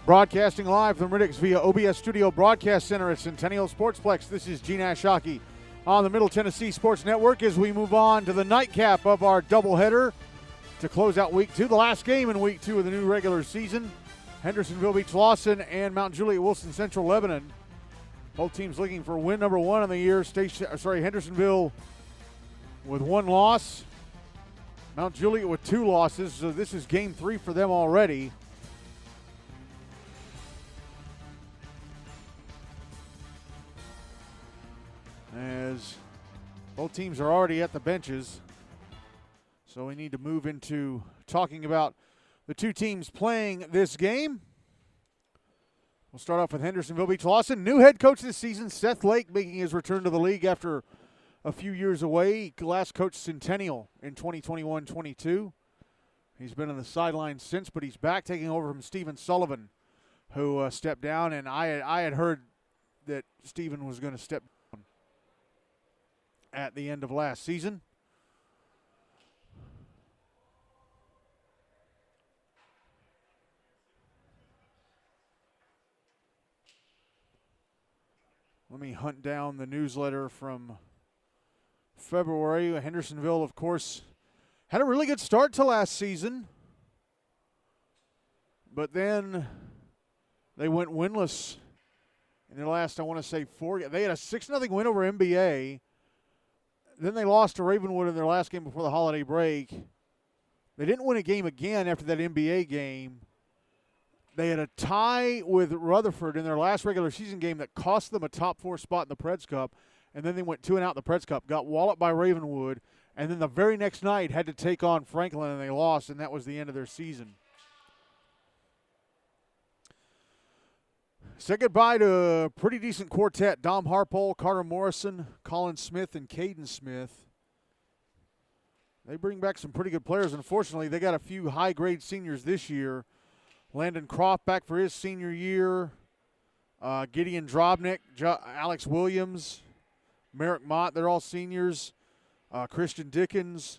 Broadcasting live from Riddicks via OBS Studio Broadcast Center at Centennial Sportsplex. This is GNASH Hockey on the Middle Tennessee Sports Network as we move on to the nightcap of our doubleheader to close out Week 2, the last game in Week 2 of the new regular season. Hendersonville-Beech-Lawson and Mount Juliet-Wilson Central-Lebanon. Both teams looking for win number 1 of the year. Hendersonville with 1 loss. Mount Juliet with 2 losses, so this is game 3 for them already. As both teams are already at the benches. So we need to move into talking about the 2 teams playing this game. We'll start off with Hendersonville-Beech-Lawson. New head coach this season, Seth Lake, making his return to the league after a few years away. He last coached Centennial in 2021-22. He's been on the sidelines since, but he's back taking over from Stephen Sullivan, who stepped down. And I had heard that Stephen was going to step down at the end of last season. Let me hunt down the newsletter from February. Hendersonville, of course, had a really good start to last season, but then they went winless in their last, I want to say, 4. They had a 6-0 win over MBA. Then they lost to Ravenwood in their last game before the holiday break. They didn't win a game again after that NBA game. They had a tie with Rutherford in their last regular season game that cost them a top 4 spot in the Preds Cup. And then they went 2-0 in the Preds Cup, got walloped by Ravenwood, and then the very next night had to take on Franklin, and they lost, and that was the end of their season. Said goodbye to a pretty decent quartet. Dom Harpole, Carter Morrison, Colin Smith, and Caden Smith. They bring back some pretty good players. Unfortunately, they got a few high-grade seniors this year. Landon Croft back for his senior year. Gideon Drobnik, Alex Williams, Merrick Mott, they're all seniors. Christian Dickens.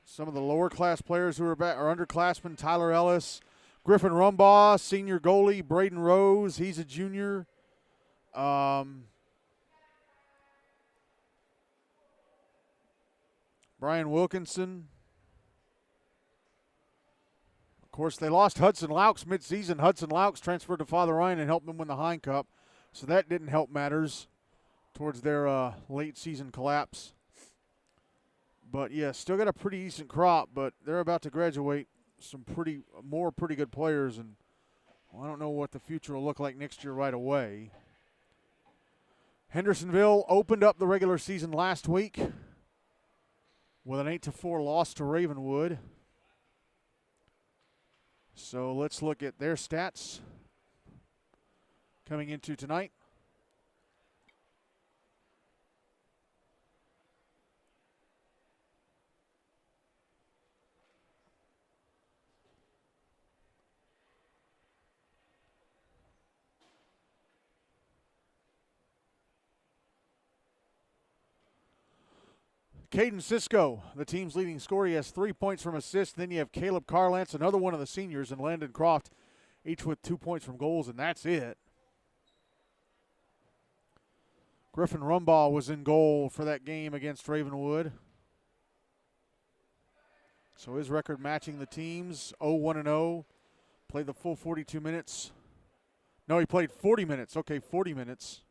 Some of the lower class players who are back are underclassmen. Tyler Ellis, Griffin Rumbaugh, senior goalie. Braden Rose, he's a junior. Brian Wilkinson. Of course, they lost Hudson Laux midseason. Hudson Laux transferred to Father Ryan and helped them win the Hein Cup, so that didn't help matters towards their late season collapse. But, yeah, still got a pretty decent crop, but they're about to graduate some pretty good players, and I don't know what the future will look like next year right away. Hendersonville opened up the regular season last week with an 8-4 loss to Ravenwood. So let's look at their stats coming into tonight. Caden Sisko, the team's leading scorer. He has 3 points from assists. Then you have Caleb Carlance, another one of the seniors, and Landon Croft, each with 2 points from goals, and that's it. Griffin Rumbaugh was in goal for that game against Ravenwood. So his record matching the team's 0-1-0. Played the full 42 minutes. No, he played 40 minutes. Okay, 40 minutes.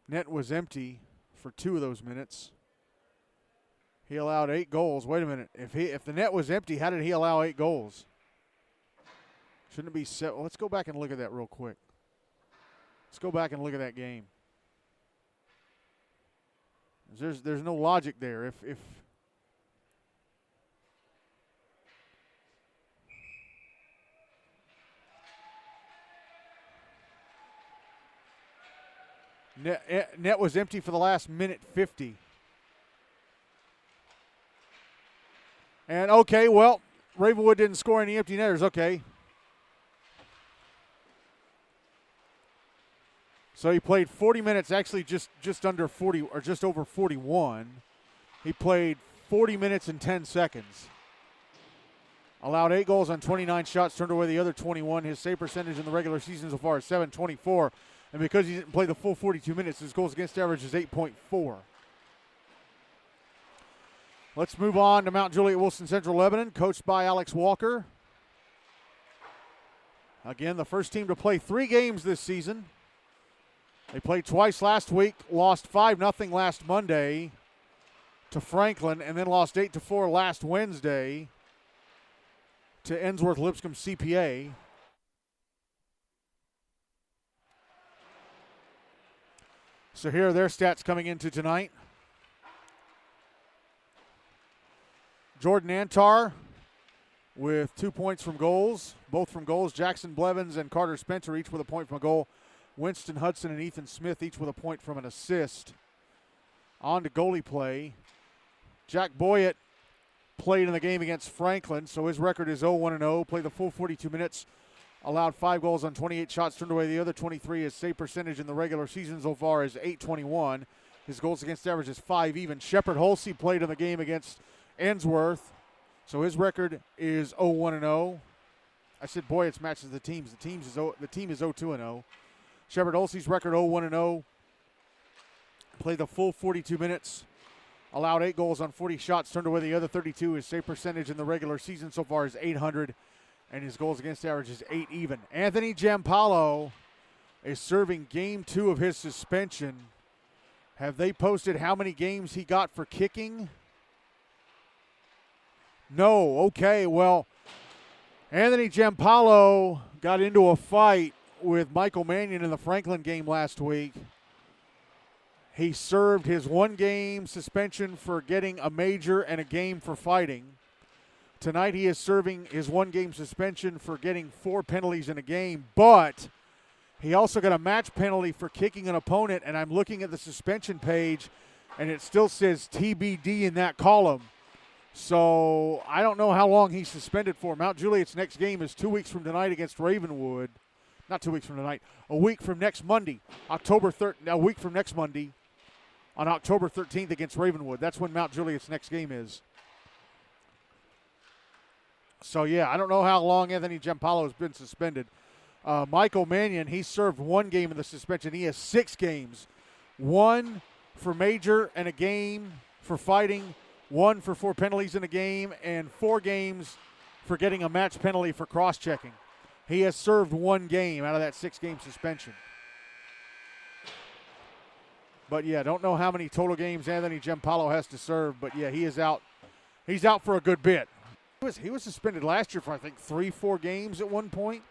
Net was empty for 2 of those minutes. He allowed 8 goals. Wait a minute. If the net was empty, how did he allow 8 goals? Shouldn't it be set? Well, let's go back and look at that real quick. Let's go back and look at that game. There's no logic there. If net was empty for the last minute 50. And, okay, well, Ravenwood didn't score any empty netters. Okay. So he played 40 minutes, actually just under 40, or just over 41. He played 40 minutes and 10 seconds. Allowed 8 goals on 29 shots, turned away the other 21. His save percentage in the regular season so far is .724. And because he didn't play the full 42 minutes, his goals against average is 8.4. Let's move on to Mount Juliet-Wilson Central-Lebanon, coached by Alex Walker. Again, the first team to play 3 games this season. They played twice last week, lost 5-0 last Monday to Franklin, and then lost 8-4 last Wednesday to Ensworth-Lipscomb CPA. So here are their stats coming into tonight. Jordan Antar with 2 points from goals, both from goals. Jackson Blevins and Carter Spencer each with a point from a goal. Winston Hudson and Ethan Smith each with a point from an assist. On to goalie play. Jack Boyett played in the game against Franklin, so his record is 0-1-0. Played the full 42 minutes, allowed 5 goals on 28 shots, turned away the other 23. His save percentage in the regular season so far is .821. His goals against average is 5 even. Shepard Holsey played in the game against Ensworth, so his record is 0-1-0. I said Boyett's matches the teams. The team is 0-2-0. Shepard Holsey's record 0-1-0. Played the full 42 minutes. Allowed 8 goals on 40 shots, turned away the other 32. His save percentage in the regular season so far is .800, and his goals against average is 8 even. Anthony Giampalo is serving game 2 of his suspension. Have they posted how many games he got for kicking? No. Okay, well, Anthony Giampalo got into a fight with Michael Mannion in the Franklin game last week. He served his 1-game suspension for getting a major and a game for fighting. Tonight he is serving his 1-game suspension for getting 4 penalties in a game, but he also got a match penalty for kicking an opponent, and I'm looking at the suspension page, and it still says TBD in that column. So I don't know how long he's suspended for. Mount Juliet's next game is 2 weeks from tonight against Ravenwood. Not 2 weeks from tonight. A week from next Monday, a week from next Monday on October 13th against Ravenwood. That's when Mount Juliet's next game is. So, yeah, I don't know how long Anthony Giampalo has been suspended. Michael Mannion, he served 1 game of the suspension. He has 6 games. 1 for major and a game for fighting, 1 for 4 penalties in a game, and 4 games for getting a match penalty for cross-checking. He has served 1 game out of that 6-game suspension. But, yeah, don't know how many total games Anthony Giampalo has to serve, but, yeah, he is out. He's out for a good bit. He was suspended last year for, I think, 3-4 games at one point.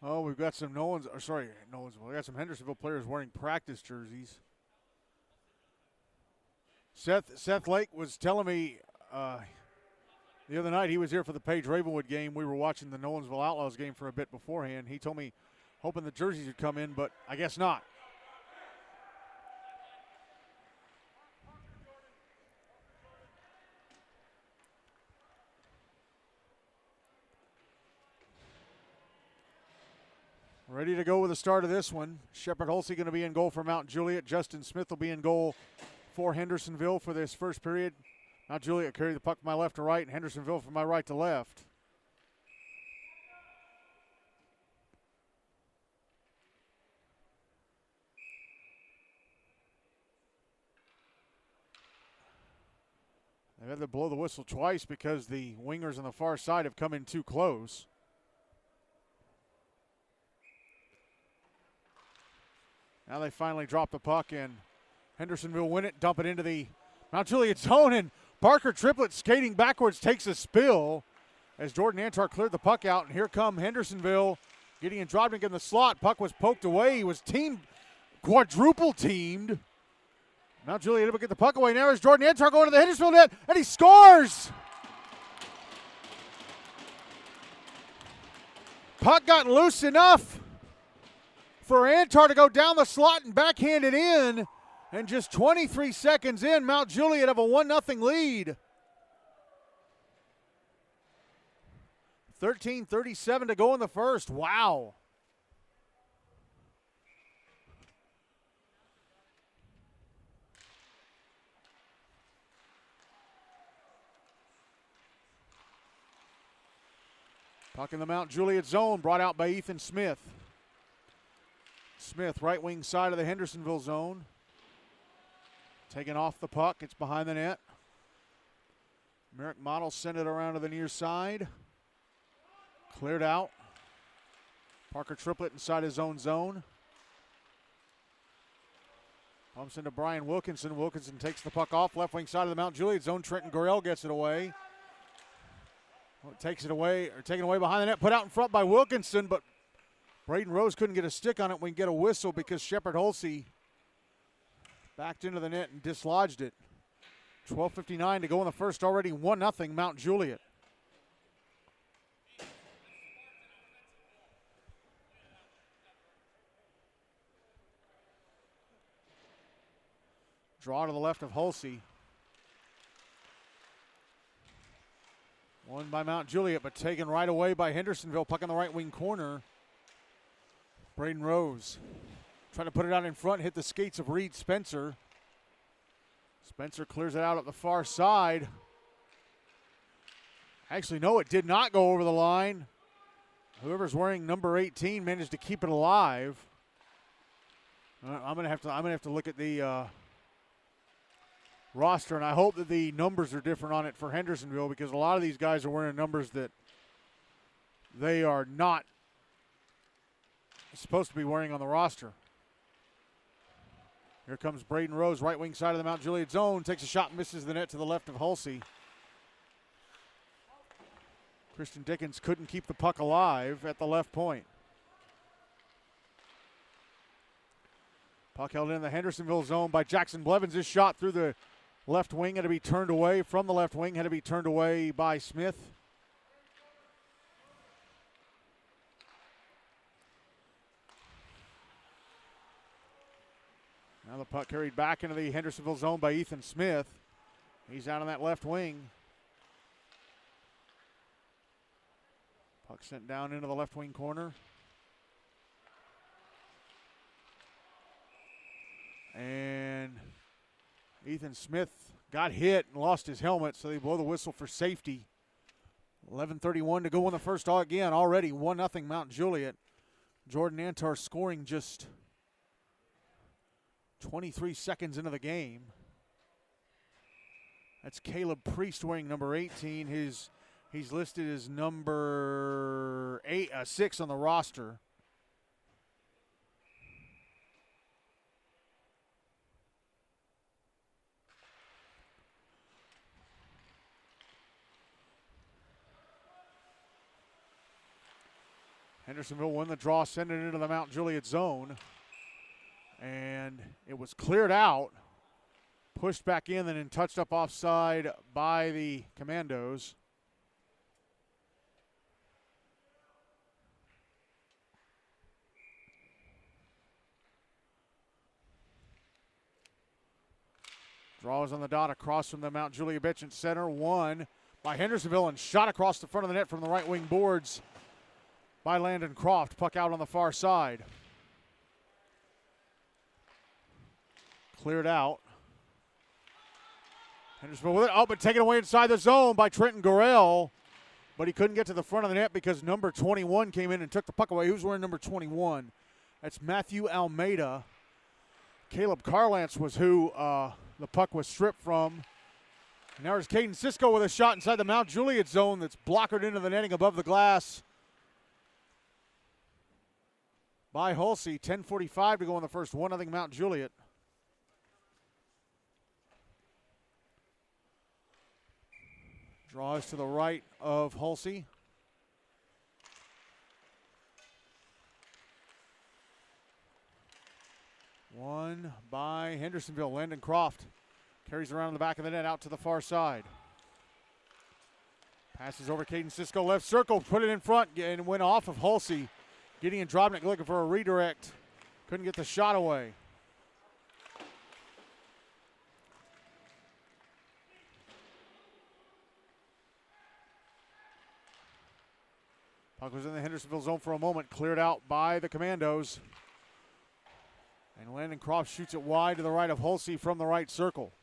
Oh, we've got some we got some Hendersonville players wearing practice jerseys. Seth Lake was telling me the other night he was here for the Page Ravenwood game. We were watching the Nolensville Outlaws game for a bit beforehand. He told me hoping the jerseys would come in, but I guess not. Ready to go with the start of this one. Shepard Holsey going to be in goal for Mount Juliet. Justin Smith will be in goal for Hendersonville for this first period. Mount Juliet carry the puck from my left to right, and Hendersonville from my right to left. They've had to blow the whistle twice because the wingers on the far side have come in too close. Now they finally drop the puck, and Hendersonville win it, dump it into the Mount Juliet zone, and Parker Triplett skating backwards takes a spill as Jordan Antar cleared the puck out, and here come Hendersonville. Gideon Drodnik in the slot. Puck was poked away. He was quadruple teamed. Mount Juliet able to get the puck away. Now is Jordan Antar going to the Hendersonville net, and he scores! Puck got loose enough for Antar to go down the slot and backhand it in. And just 23 seconds in, Mount Juliet have a 1-0 lead. 13:37 to go in the first. Wow. Puck in the Mount Juliet zone, brought out by Ethan Smith. Smith, right wing side of the Hendersonville zone. Taking off the puck, it's behind the net. Merrick Model sent it around to the near side. Cleared out. Parker Triplett inside his own zone. Pumps into Brian Wilkinson. Wilkinson takes the puck off, left wing side of the Mount Juliet zone. Trenton Gorell gets it away. Takes it away, or taken away behind the net, put out in front by Wilkinson, but Braden Rose couldn't get a stick on it. We can get a whistle because Shepard Holsey backed into the net and dislodged it. 12:59 to go in the first, already 1-0 Mount Juliet. Draw to the left of Holsey. Won by Mount Juliet, but taken right away by Hendersonville. Puck in the right wing corner. Braden Rose trying to put it out in front, hit the skates of Reed Spencer. Spencer clears it out at the far side. Actually, no, it did not go over the line. Whoever's wearing number 18 managed to keep it alive. I'm gonna have to look at the roster, and I hope that the numbers are different on it for Hendersonville, because a lot of these guys are wearing numbers that they are not supposed to be wearing on the roster. Here comes Braden Rose, right wing side of the Mount Juliet zone, takes a shot, misses the net to the left of Holsey. Christian Dickens couldn't keep the puck alive at the left point. Puck held in the Hendersonville zone by Jackson Blevins. This shot through the left wing had to be turned away from the left wing, had to be turned away by Smith. Now the puck carried back into the Hendersonville zone by Ethan Smith. He's out on that left wing. Puck sent down into the left wing corner. And Ethan Smith got hit and lost his helmet, so they blow the whistle for safety. 11:31 to go in the first. Again, already 1-0 Mount Juliet. Jordan Antar scoring just 23 seconds into the game. That's Caleb Priest wearing number 18. He's listed as number 6 on the roster. Hendersonville won the draw, sent it into the Mount Juliet zone. And it was cleared out, pushed back in, and then touched up offside by the Commandos. Draw is on the dot across from the Mount Juliet-Beech Center. Won by Hendersonville and shot across the front of the net from the right wing boards by Landon Croft. Puck out on the far side. Cleared out. Hendersonville with it. Oh, but taken away inside the zone by Trenton Gorell. But he couldn't get to the front of the net because number 21 came in and took the puck away. Who's wearing number 21? That's Matthew Almeida. Caleb Carlance was who the puck was stripped from. And now there's Caden Cisco with a shot inside the Mount Juliet zone that's blockered into the netting above the glass by Hulsey. 10:45 to go in the first. 1-0 Mount Juliet. Draws to the right of Hulsey. One by Hendersonville. Landon Croft carries around the back of the net out to the far side. Passes over Caden Cisco, left circle, put it in front, and went off of Hulsey. Gideon Drobnik looking for a redirect. Couldn't get the shot away. Puck was in the Hendersonville zone for a moment, cleared out by the Commandos. And Landon Croft shoots it wide to the right of Hulsey from the right circle.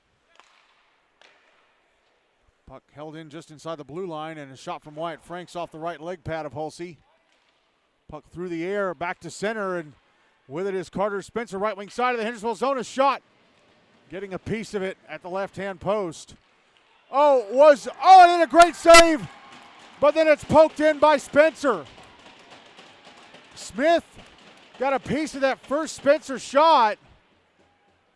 Puck held in just inside the blue line, and a shot from Wyatt Franks off the right leg pad of Hulsey. Puck through the air, back to center, and with it is Carter Spencer, right wing side of the Hendersonville zone. A shot, getting a piece of it at the left-hand post. And then a great save, but then it's poked in by Spencer. Smith got a piece of that first Spencer shot,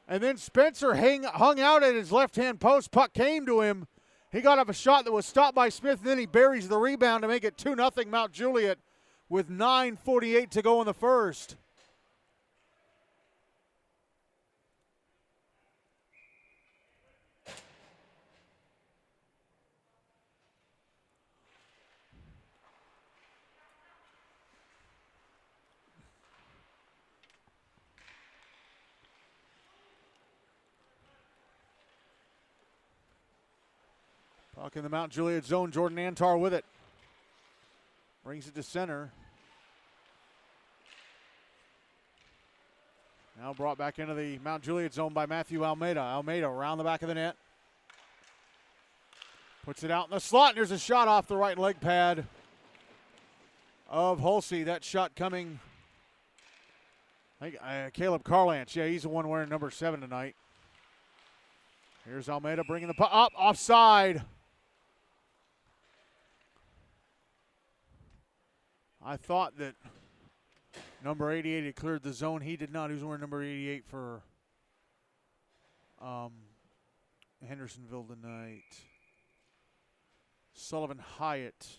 and then Spencer hung out at his left-hand post. Puck came to him. He got up a shot that was stopped by Smith, and then he buries the rebound to make it 2-0 Mount Juliet with 9:48 to go in the first. Puck in the Mount Juliet zone. Jordan Antar with it. Brings it to center. Now brought back into the Mount Juliet zone by Matthew Almeida. Almeida around the back of the net. Puts it out in the slot, and there's a shot off the right leg pad of Hulsey. That shot coming, I think, Caleb Carlance. Yeah, he's the one wearing number 7 tonight. Here's Almeida bringing the puck up, offside. I thought that number 88 had cleared the zone. He did not. He was wearing number 88 for Hendersonville tonight. Sullivan Hyatt.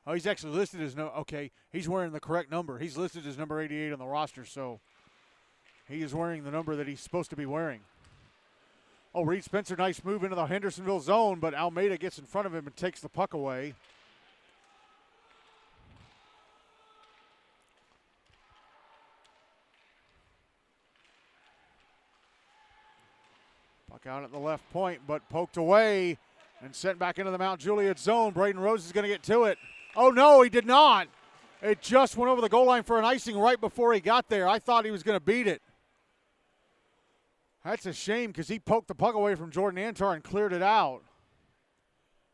Oh, he's actually listed as okay, he's wearing the correct number. He's listed as number 88 on the roster, so he is wearing the number that he's supposed to be wearing. Oh, Reed Spencer, nice move into the Hendersonville zone, but Almeida gets in front of him and takes the puck away. Puck out at the left point, but poked away and sent back into the Mount Juliet zone. Braden Rose is going to get to it. Oh, no, he did not. It just went over the goal line for an icing right before he got there. I thought he was going to beat it. That's a shame because he poked the puck away from Jordan Antar and cleared it out.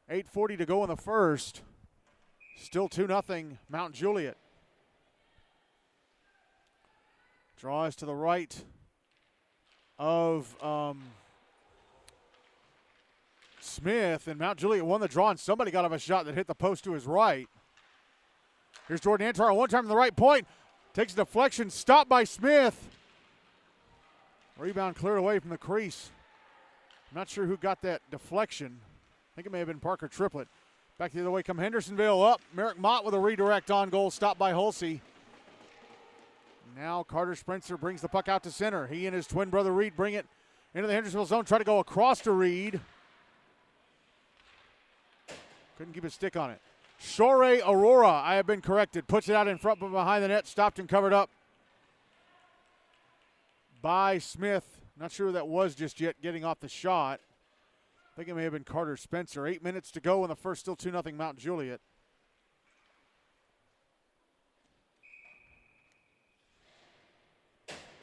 8:40 to go in the first. Still 2-0 Mount Juliet. Draws to the right of Smith, and Mount Juliet won the draw, and somebody got off a shot that hit the post to his right. Here's Jordan Antar one time to the right point. Takes a deflection, stopped by Smith. Rebound cleared away from the crease. I'm not sure who got that deflection. I think it may have been Parker Triplett. Back the other way come Hendersonville up. Merrick Mott with a redirect on goal, stopped by Hulsey. Now Carter Spencer brings the puck out to center. He and his twin brother Reed bring it into the Hendersonville zone, try to go across to Reed. Couldn't keep his stick on it. Shore Aurora, I have been corrected. Puts it out in front but behind the net, stopped and covered up by Smith. Not sure who that was just yet getting off the shot. I think it may have been Carter Spencer. 8 minutes to go in the first, still 2-0 Mount Juliet.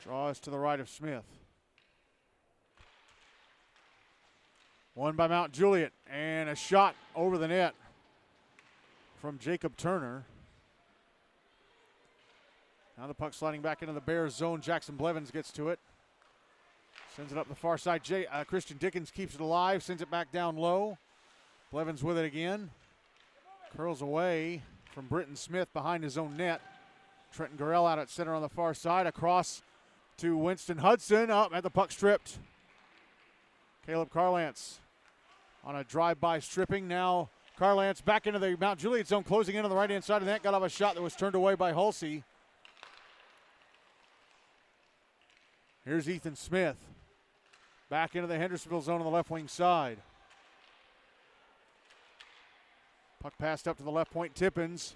Draws to the right of Smith. One by Mount Juliet, and a shot over the net from Jacob Turner. Now the puck sliding back into the Bears zone. Jackson Blevins gets to it. Sends it up the far side. Christian Dickens keeps it alive, sends it back down low. Blevins with it again. Curls away from Britton Smith behind his own net. Trenton Gorell out at center on the far side. Across to Winston Hudson. Up at the puck stripped. Caleb Carlance on a drive-by stripping. Now Carlance back into the Mount Juliet zone, closing in on the right-hand side of the net. Got off a shot that was turned away by Hulsey. Here's Ethan Smith. Back into the Hendersonville zone on the left wing side. Puck passed up to the left point. Tippins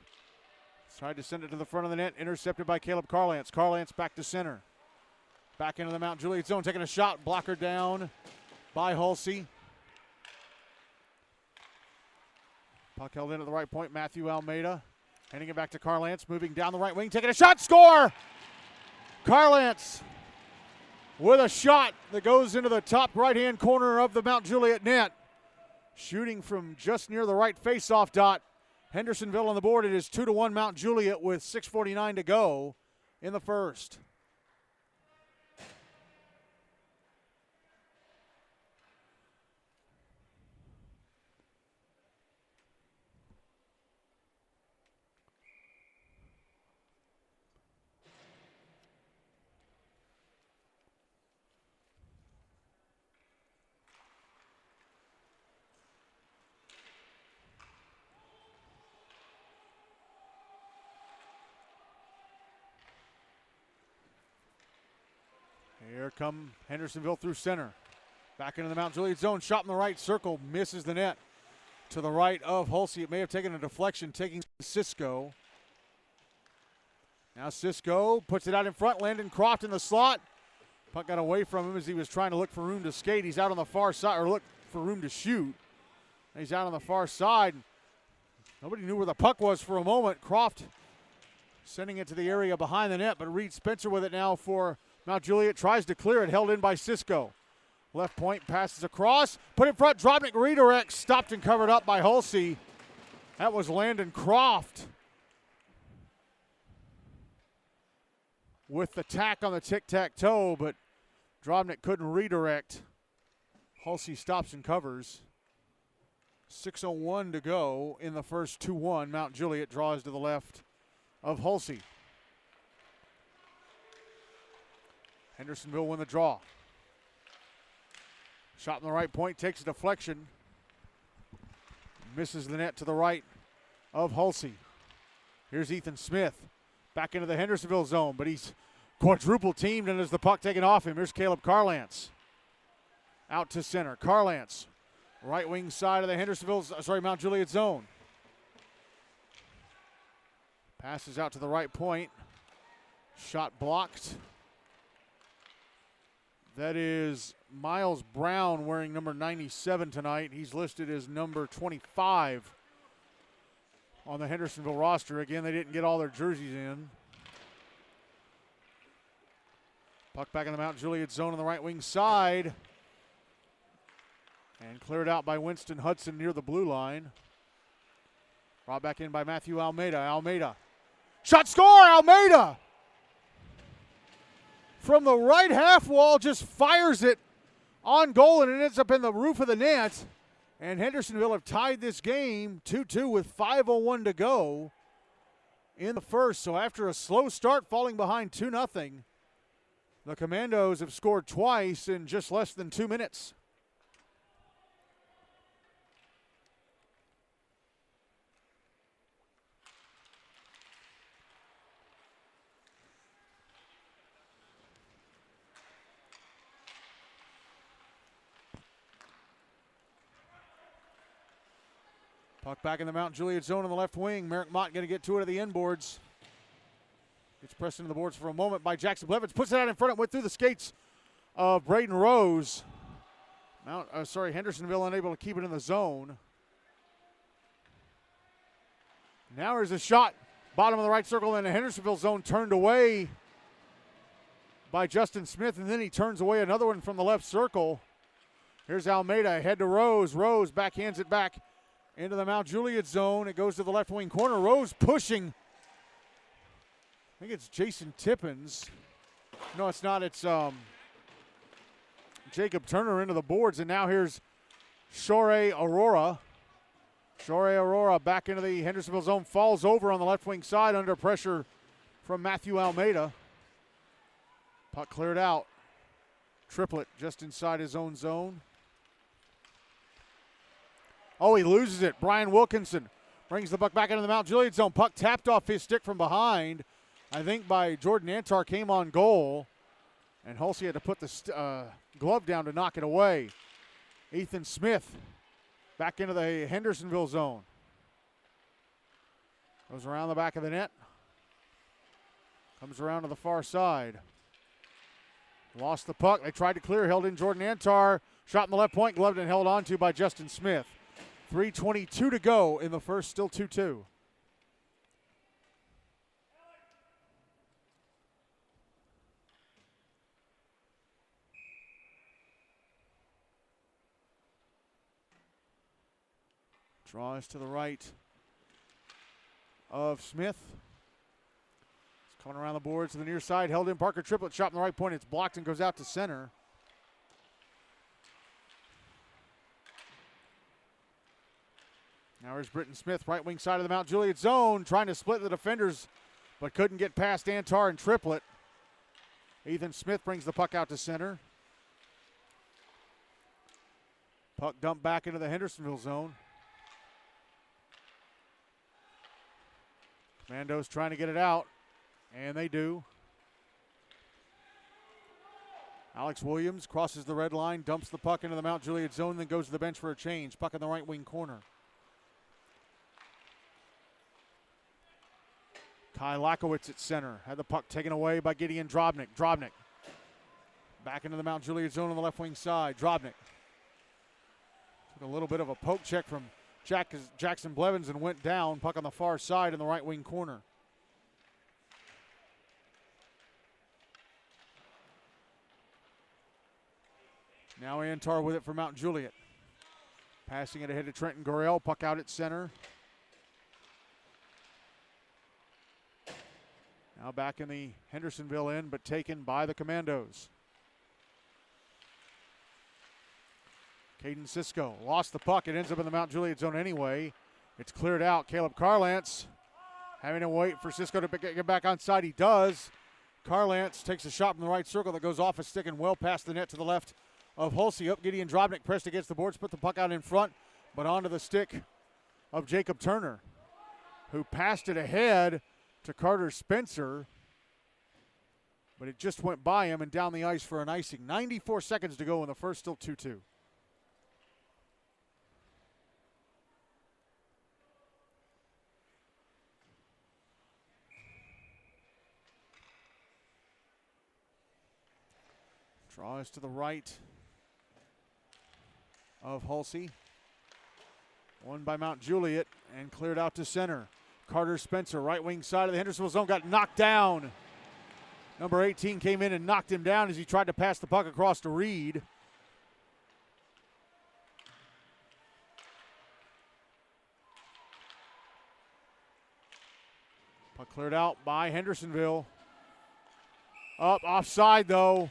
tried to send it to the front of the net. Intercepted by Caleb Carlance. Carlance back to center. Back into the Mount Juliet zone. Taking a shot. Blocker down by Hulsey. Puck held in at the right point. Matthew Almeida handing it back to Carlance. Moving down the right wing. Taking a shot. Score! Carlance with a shot that goes into the top right-hand corner of the Mount Juliet net. Shooting from just near the right face-off dot. Hendersonville on the board. It is 2-1 Mount Juliet with 6:49 to go in the first. Here come Hendersonville through center. Back into the Mount Juliet zone. Shot in the right circle. Misses the net. To the right of Hulsey. It may have taken a deflection, taking Cisco. Now Cisco puts it out in front. Landon Croft in the slot. Puck got away from him as he was trying to look for room to skate. He's out on the far side, or look for room to shoot. He's out on the far side. Nobody knew where the puck was for a moment. Croft sending it to the area behind the net, but Reed Spencer with it now for Mount Juliet. Tries to clear it, held in by Cisco. Left point passes across, put in front, Drobnik redirects, stopped and covered up by Hulsey. That was Landon Croft with the tack on the tic-tac-toe, but Drobnik couldn't redirect. Hulsey stops and covers. 6:01 to go in the first. 2-1. Mount Juliet draws to the left of Hulsey. Hendersonville win the draw. Shot in the right point, takes a deflection. Misses the net to the right of Hulsey. Here's Ethan Smith. Back into the Hendersonville zone, but he's quadruple teamed, and as the puck taken off him, here's Caleb Carlance. Out to center. Carlance, right wing side of the Mount Juliet zone. Passes out to the right point. Shot blocked. That is Miles Brown wearing number 97 tonight. He's listed as number 25 on the Hendersonville roster. Again, they didn't get all their jerseys in. Puck back in the Mount Juliet zone on the right wing side. And cleared out by Winston Hudson near the blue line. Brought back in by Matthew Almeida. Almeida. Shot, score, Almeida! From the right half wall, just fires it on goal, and it ends up in the roof of the net. And Hendersonville have tied this game 2-2 with 5:01 to go in the first. So after a slow start, falling behind 2-0, the Commandos have scored twice in just less than 2 minutes. Puck back in the Mount Juliet zone on the left wing. Merrick Mott going to get to it at the end boards. Gets pressed into the boards for a moment by Jackson Blevins. Puts it out in front. It went through the skates of Braden Rose. Hendersonville unable to keep it in the zone. Now there's a shot. Bottom of the right circle in the Hendersonville zone, turned away by Justin Smith, and then he turns away another one from the left circle. Here's Almeida ahead to Rose. Rose backhands it back into the Mount Juliet zone. It goes to the left wing corner. Rose pushing. I think it's Jason Tippins. No, it's not. It's Jacob Turner into the boards, and now here's Shore Aurora. Shore Aurora back into the Hendersonville zone, falls over on the left wing side under pressure from Matthew Almeida. Puck cleared out. Triplett just inside his own zone. Oh, he loses it. Brian Wilkinson brings the puck back into the Mount Juliet zone. Puck tapped off his stick from behind, I think by Jordan Antar, came on goal. And Hulsey had to put the glove down to knock it away. Ethan Smith back into the Hendersonville zone. Goes around the back of the net. Comes around to the far side. Lost the puck. They tried to clear. Held in Jordan Antar. Shot in the left point. Gloved and held on to by Justin Smith. 3:22 to go in the first. Still 2-2. Draws to the right of Smith. It's coming around the boards to the near side. Held in Parker Triplett. Shot in the right point. It's blocked and goes out to center. Now here's Britton Smith, right wing side of the Mount Juliet zone, trying to split the defenders, but couldn't get past Antar and Triplett. Ethan Smith brings the puck out to center. Puck dumped back into the Hendersonville zone. Commandos trying to get it out, and they do. Alex Williams crosses the red line, dumps the puck into the Mount Juliet zone, then goes to the bench for a change. Puck in the right wing corner. Kai Lakowitz at center. Had the puck taken away by Gideon Drobnik. Drobnik back into the Mount Juliet zone on the left wing side. Drobnik took a little bit of a poke check from Jackson Blevins and went down. Puck on the far side in the right wing corner. Now Antar with it for Mount Juliet. Passing it ahead to Trenton Gorell. Puck out at center. Now back in the Hendersonville end, but taken by the Commandos. Caden Cisco lost the puck. It ends up in the Mount Juliet zone anyway. It's cleared out. Caleb Carlance having to wait for Cisco to get back on side. He does. Carlance takes a shot from the right circle that goes off his stick and well past the net to the left of Hulsey. Up Gideon Drobnik pressed against the boards, put the puck out in front, but onto the stick of Jacob Turner, who passed it ahead to Carter Spencer, but it just went by him and down the ice for an icing. 94 seconds to go in the first, still 2-2. Draws to the right of Hulsey. Won by Mount Juliet and cleared out to center. Carter Spencer, right wing side of the Hendersonville zone, got knocked down. Number 18 came in and knocked him down as he tried to pass the puck across to Reed. Puck cleared out by Hendersonville. Up, offside though.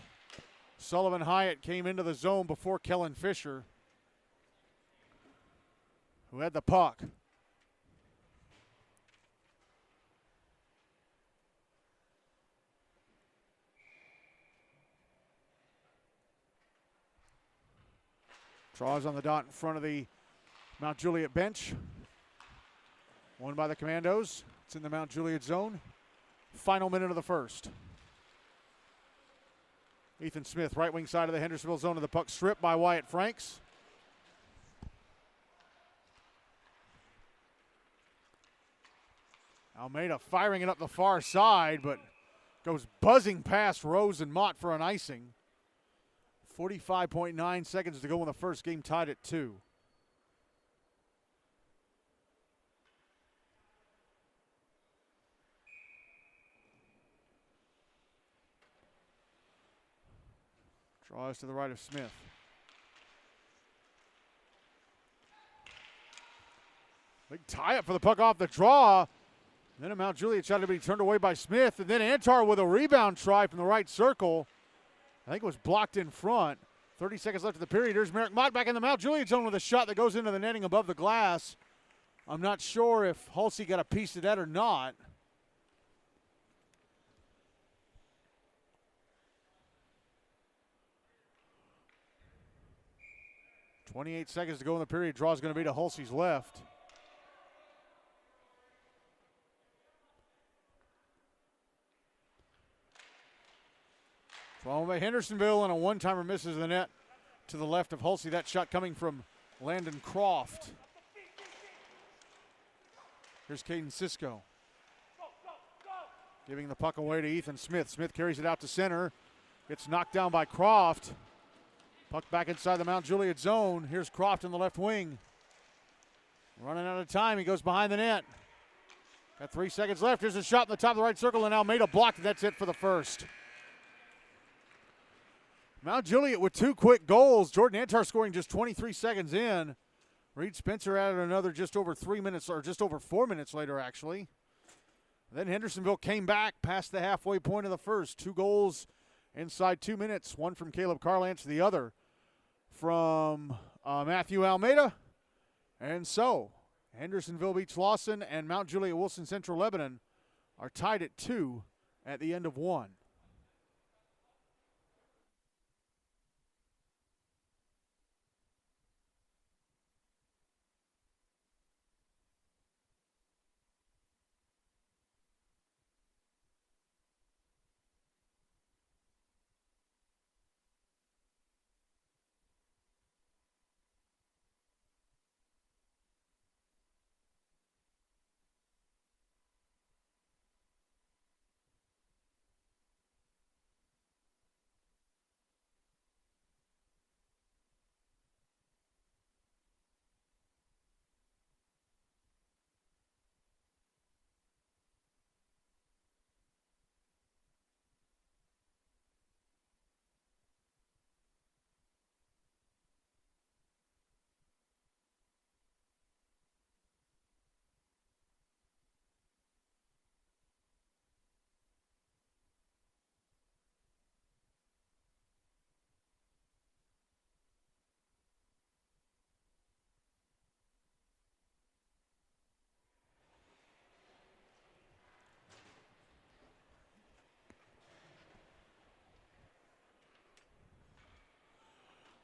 Sullivan Hyatt came into the zone before Kellen Fisher, who had the puck. Draws on the dot in front of the Mount Juliet bench. Won by the Commandos. It's in the Mount Juliet zone. Final minute of the first. Ethan Smith, right wing side of the Hendersonville zone, of the puck stripped by Wyatt Franks. Almeida firing it up the far side, but goes buzzing past Rose and Mott for an icing. 45.9 seconds to go in the first, game tied at 2. Draws to the right of Smith. Big tie-up for the puck off the draw. Then a Mount Juliet shot to be turned away by Smith. And then Antar with a rebound try from the right circle. I think it was blocked in front. 30 seconds left of the period. Here's Merrick Mott back in the Mount Juliet zone with a shot that goes into the netting above the glass. I'm not sure if Hulsey got a piece of that or not. .28 seconds to go in the period. Draw is going to be to Hulsey's left. Drawn by Hendersonville, and a one-timer misses the net to the left of Hulsey. That shot coming from Landon Croft. Here's Caden Cisco. Giving the puck away to Ethan Smith. Smith carries it out to center. Gets knocked down by Croft. Puck back inside the Mount Juliet zone. Here's Croft in the left wing. Running out of time. He goes behind the net. Got 3 seconds left. Here's a shot in the top of the right circle, and Almeida blocked. That's it for the first. Mount Juliet with 2 quick goals. Jordan Antar scoring just 23 seconds in. Reed Spencer added another just over 3 minutes, or just over 4 minutes later, actually. Then Hendersonville came back past the halfway point of the first. 2 goals inside 2 minutes. One from Caleb Carlance, the other from Matthew Almeida. And so, Hendersonville-Beech-Lawson and Mount Juliet-Wilson Central-Lebanon are tied at 2 at the end of 1.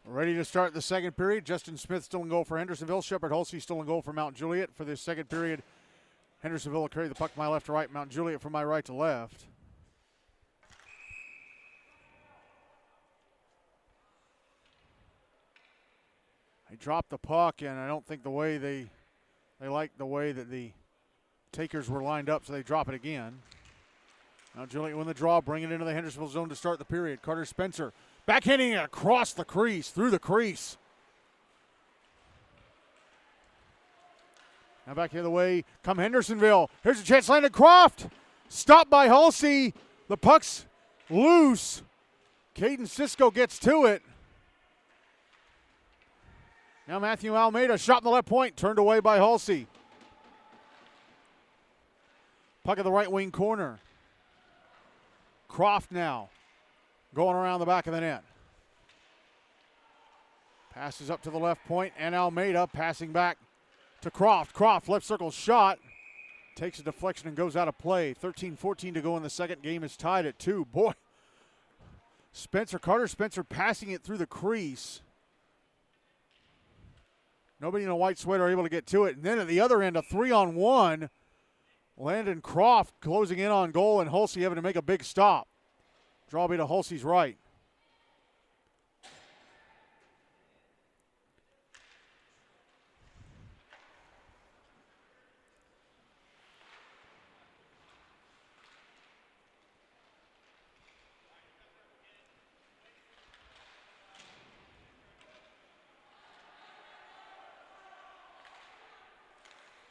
Ready to start the second period. Justin Smith still in goal for Hendersonville. Shepard Hulsey still in goal for Mount Juliet. For this second period, Hendersonville will carry the puck from my left to right. Mount Juliet from my right to left. They dropped the puck, and I don't think the way they liked the way that the takers were lined up, so they drop it again. Mount Juliet win the draw, bring it into the Hendersonville zone to start the period. Carter Spencer backhanding it across the crease, through the crease. Now back the other way, come Hendersonville. Here's a chance, Landon Croft. Stopped by Hulsey. The puck's loose. Caden Cisco gets to it. Now Matthew Almeida, shot in the left point, turned away by Hulsey. Puck at the right wing corner. Croft now going around the back of the net. Passes up to the left point, and Almeida passing back to Croft. Croft, left circle shot. Takes a deflection and goes out of play. 13-14 to go in the second. Game is tied at 2. Boy, Carter Spencer passing it through the crease. Nobody in a white sweater able to get to it. And then at the other end, a 3-on-1. Landon Croft closing in on goal, and Hulsey having to make a big stop. Draw be to Hulsey's right.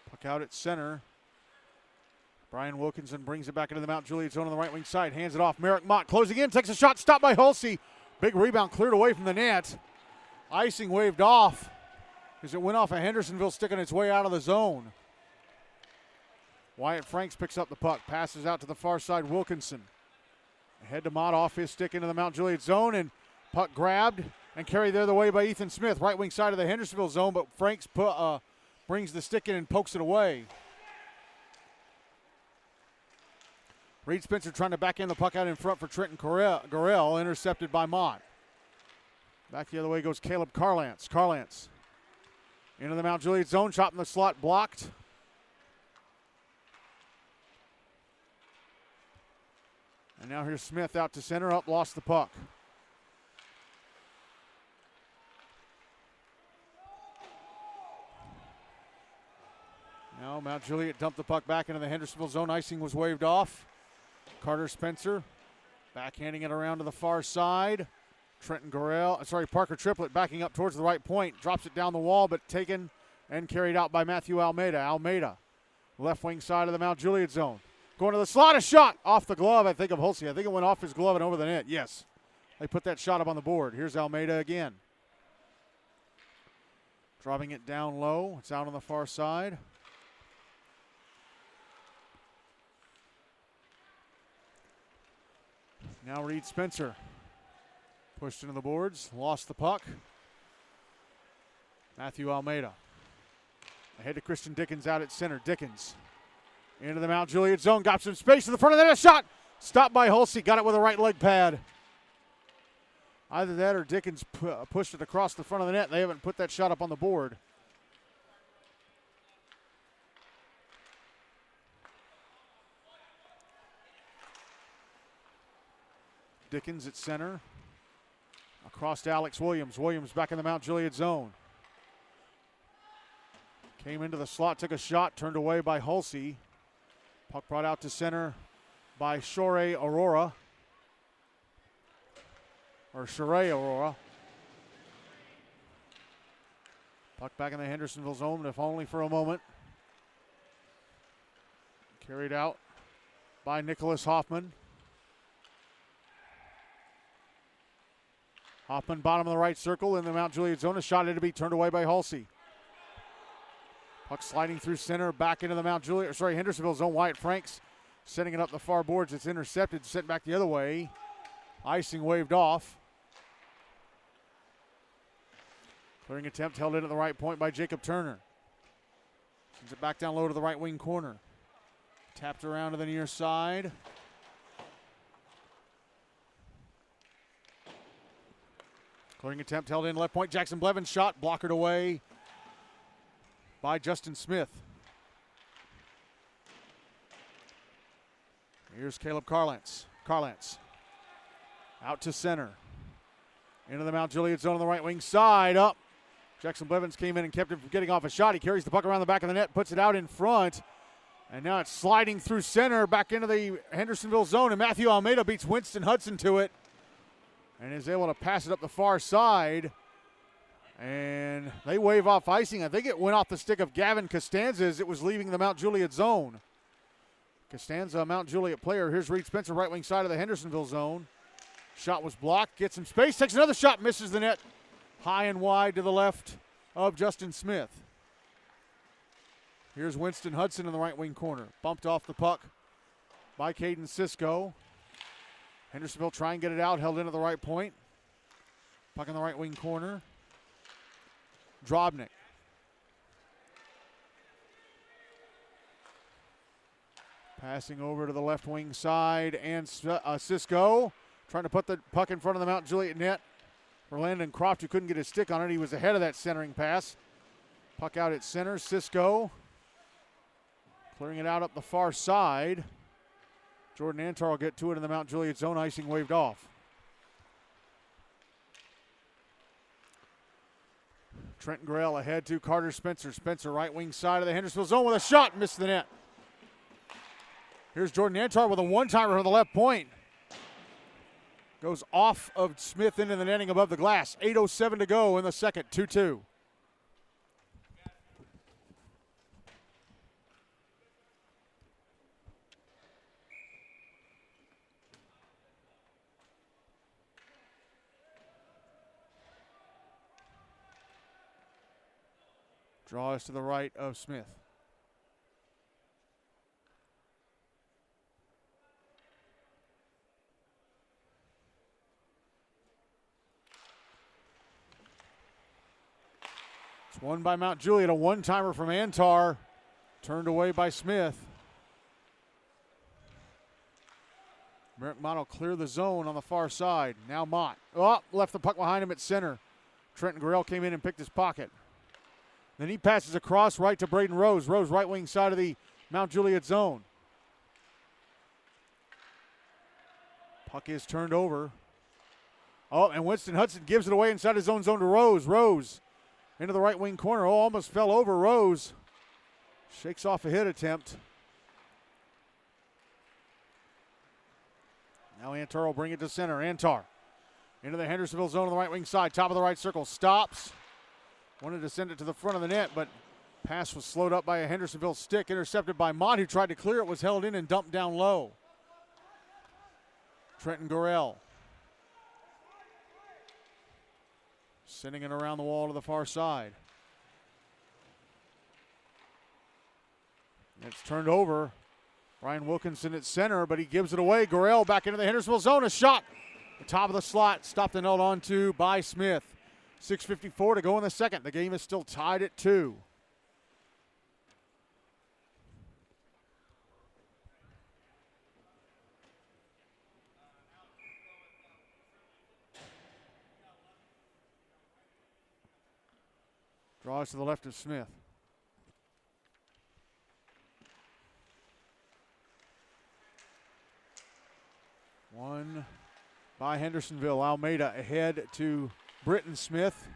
Puck out at center. Brian Wilkinson brings it back into the Mount Juliet zone on the right wing side. Hands it off. Merrick Mott closing in. Takes a shot. Stopped by Hulsey. Big rebound cleared away from the net. Icing waved off as it went off a Hendersonville sticking its way out of the zone. Wyatt Franks picks up the puck, passes out to the far side, Wilkinson. Ahead to Mott, off his stick into the Mount Juliet zone, and puck grabbed and carried the other way by Ethan Smith, right wing side of the Hendersonville zone, but Franks brings the stick in and pokes it away. Reed Spencer trying to back in the puck out in front for Trenton Gorell, intercepted by Mott. Back the other way goes Caleb Carlance. Carlance into the Mount Juliet zone, shot in the slot, blocked. And now here's Smith out to center, up, lost the puck. Now Mount Juliet dumped the puck back into the Hendersonville zone. Icing was waved off. Carter Spencer backhanding it around to the far side. Parker Triplett backing up towards the right point. Drops it down the wall, but taken and carried out by Matthew Almeida. Almeida, left wing side of the Mount Juliet zone. Going to the slot, a shot off the glove, I think, of Hulsey. I think it went off his glove and over the net. Yes, they put that shot up on the board. Here's Almeida again. Dropping it down low. It's out on the far side. Now Reed Spencer pushed into the boards, lost the puck. Matthew Almeida. Ahead to Christian Dickens out at center. Dickens into the Mount Juliet zone, got some space in the front of the net, a shot! Stopped by Hulsey, got it with a right leg pad. Either that or Dickens pushed it across the front of the net. They haven't put that shot up on the board. Dickens at center. Across to Alex Williams. Williams back in the Mount Juliet zone. Came into the slot, took a shot, turned away by Hulsey. Puck brought out to center by Sheree Aurora. Puck back in the Hendersonville zone, if only for a moment. Carried out by Nicholas Hoffman. Hoffman, bottom of the right circle in the Mount Juliet zone. A shot to be turned away by Hulsey. Puck sliding through center, back into the Hendersonville zone. Wyatt Franks setting it up the far boards. It's intercepted, sent back the other way. Icing waved off. Clearing attempt held in at the right point by Jacob Turner. Sends it back down low to the right wing corner. Tapped around to the near side. Clearing attempt held in left point. Jackson Blevins shot, blockered away by Justin Smith. Here's Caleb Carlance. Carlance out to center. Into the Mount Juliet zone on the right wing side. Up. Jackson Blevins came in and kept him from getting off a shot. He carries the puck around the back of the net, puts it out in front. And now it's sliding through center back into the Hendersonville zone. And Matthew Almeida beats Winston Hudson to it. And is able to pass it up the far side. And they wave off icing. I think it went off the stick of Gavin Costanza as it was leaving the Mount Juliet zone. Costanza, a Mount Juliet player. Here's Reed Spencer, right wing side of the Hendersonville zone. Shot was blocked, gets some space, takes another shot, misses the net. High and wide to the left of Justin Smith. Here's Winston Hudson in the right wing corner. Bumped off the puck by Caden Cisco. Hendersonville try and get it out, held in at the right point. Puck in the right wing corner. Drobnik. Passing over to the left wing side, and Cisco trying to put the puck in front of the Mount Juliet net. For Landon Croft, who couldn't get his stick on it. He was ahead of that centering pass. Puck out at center. Cisco clearing it out up the far side. Jordan Antar will get to it in the Mount Juliet zone. Icing waved off. Trenton Grell ahead to Carter Spencer. Spencer right wing side of the Hendersonville zone with a shot. Missed the net. Here's Jordan Antar with a one-timer from the left point. Goes off of Smith into the netting above the glass. 8:07 to go in the second. 2-2. Draw is to the right of Smith. It's won by Mount Juliet. A one-timer from Antar. Turned away by Smith. Merrick Mott will clear the zone on the far side. Now Mott. Oh, left the puck behind him at center. Trenton Gorell came in and picked his pocket. Then he passes across right to Braden Rose. Rose right wing side of the Mount Juliet zone. Puck is turned over. Oh, and Winston Hudson gives it away inside his own zone to Rose. Rose into the right wing corner. Oh, almost fell over. Rose shakes off a hit attempt. Now Antar will bring it to center. Antar into the Hendersonville zone on the right wing side. Top of the right circle. Stops. Wanted to send it to the front of the net, but pass was slowed up by a Hendersonville stick. Intercepted by Mott, who tried to clear it. Was held in and dumped down low. Trenton Gorell. Sending it around the wall to the far side. It's turned over. Ryan Wilkinson at center, but he gives it away. Gorell back into the Hendersonville zone. A shot. The top of the slot. Stopped and held on to by Smith. 6:54 to go in the second. The game is still tied at 2. Draws to the left of Smith. One by Hendersonville. Almeida ahead to Britton Smith.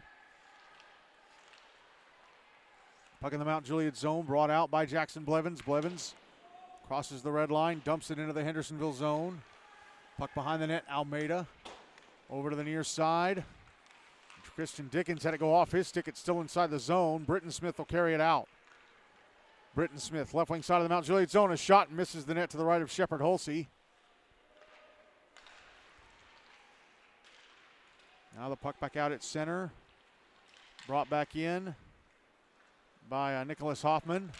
Puck in the Mount Juliet zone, brought out by Jackson Blevins. Blevins crosses the red line, dumps it into the Hendersonville zone. Puck behind the net, Almeida. Over to the near side. Christian Dickens had it go off his stick. It's still inside the zone. Britton Smith will carry it out. Britton Smith, left wing side of the Mount Juliet zone. A shot misses the net to the right of Shepard Holsey. Now the puck back out at center. Brought back in by Nicholas Hoffman.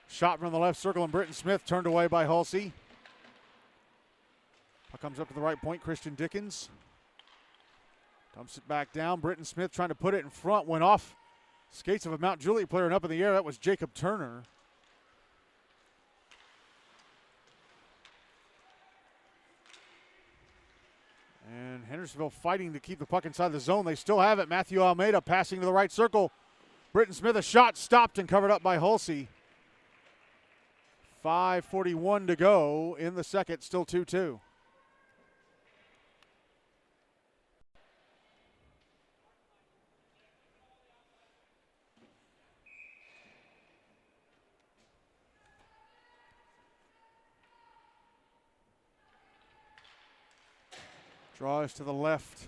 Shot from the left circle, and Britton Smith turned away by Hulsey. Puck comes up to the right point. Christian Dickens dumps it back down. Britton Smith trying to put it in front. Went off skates of a Mount Juliet player and up in the air. That was Jacob Turner. And Hendersonville fighting to keep the puck inside the zone. They still have it. Matthew Almeida passing to the right circle. Britton Smith, a shot stopped and covered up by Hulsey. 5:41 to go in the second, still 2-2. Draws to the left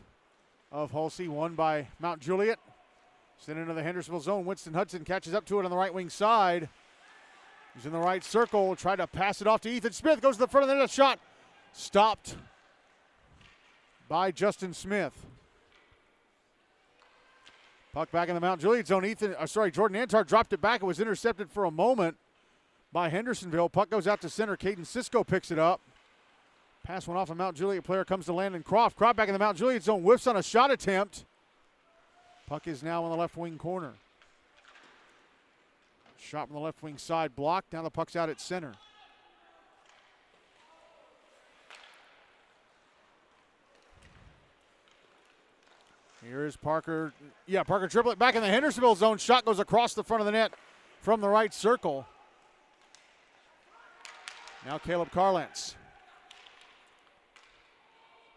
of Hulsey, won by Mount Juliet. Sent into the Hendersonville zone. Winston Hudson catches up to it on the right wing side. He's in the right circle. Tried to pass it off to Ethan Smith. Goes to the front of the net. A shot stopped by Justin Smith. Puck back in the Mount Juliet zone. Jordan Antar dropped it back. It was intercepted for a moment by Hendersonville. Puck goes out to center. Caden Cisco picks it up. Pass went off a Mount Juliet player, comes to Landon Croft. Croft back in the Mount Juliet zone, whiffs on a shot attempt. Puck is now on the left wing corner. Shot from the left wing side, blocked. Now the puck's out at center. Here is Parker. Yeah, Parker Triplett back in the Hendersonville zone. Shot goes across the front of the net from the right circle. Now Caleb Carlentz.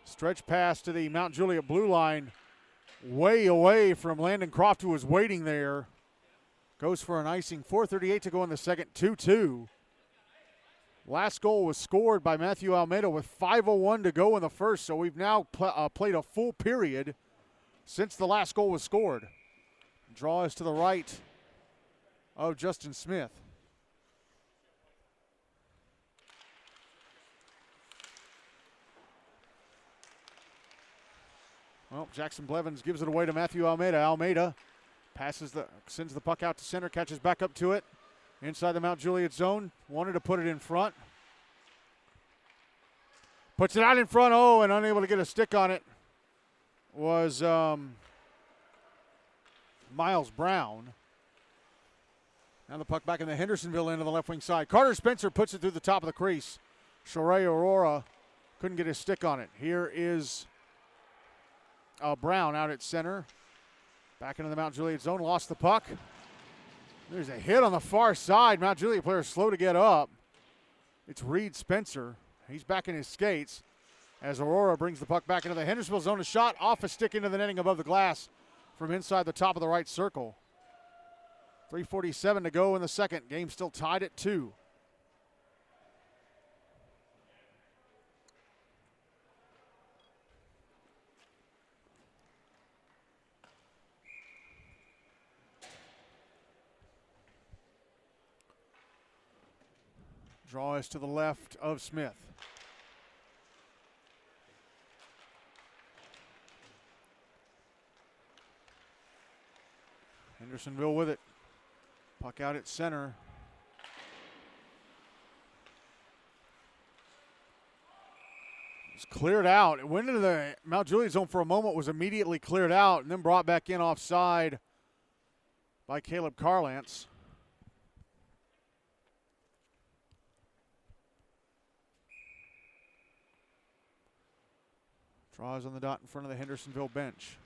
Stretch pass to the Mount Juliet blue line, way away from Landon Croft, who was waiting there. Goes for an icing. 4:38 to go in the second, 2-2. Last goal was scored by Matthew Almeida with 5:01 to go in the first, so we've now played a full period since the last goal was scored. Draw is to the right of Justin Smith. Well, Jackson Blevins gives it away to Matthew Almeida. Almeida Sends the puck out to center, catches back up to it. Inside the Mount Juliet zone, wanted to put it in front. Puts it out in front, and unable to get a stick on it was Miles Brown. Now the puck back in the Hendersonville end of the left wing side. Carter Spencer puts it through the top of the crease. Sheree Aurora couldn't get his stick on it. Here is Brown out at center. Back into the Mount Juliet zone, lost the puck. There's a hit on the far side. Mount Juliet player slow to get up. It's Reed Spencer. He's back in his skates as Aurora brings the puck back into the Hendersonville zone. A shot off a stick into the netting above the glass from inside the top of the right circle. 3:47 to go in the second. Game still tied at 2. Draw is to the left of Smith. Hendersonville with it. Puck out at center. It's cleared out. It went into the Mount Juliet zone for a moment, was immediately cleared out, and then brought back in offside by Caleb Carlance. Draws on the dot in front of the Hendersonville bench.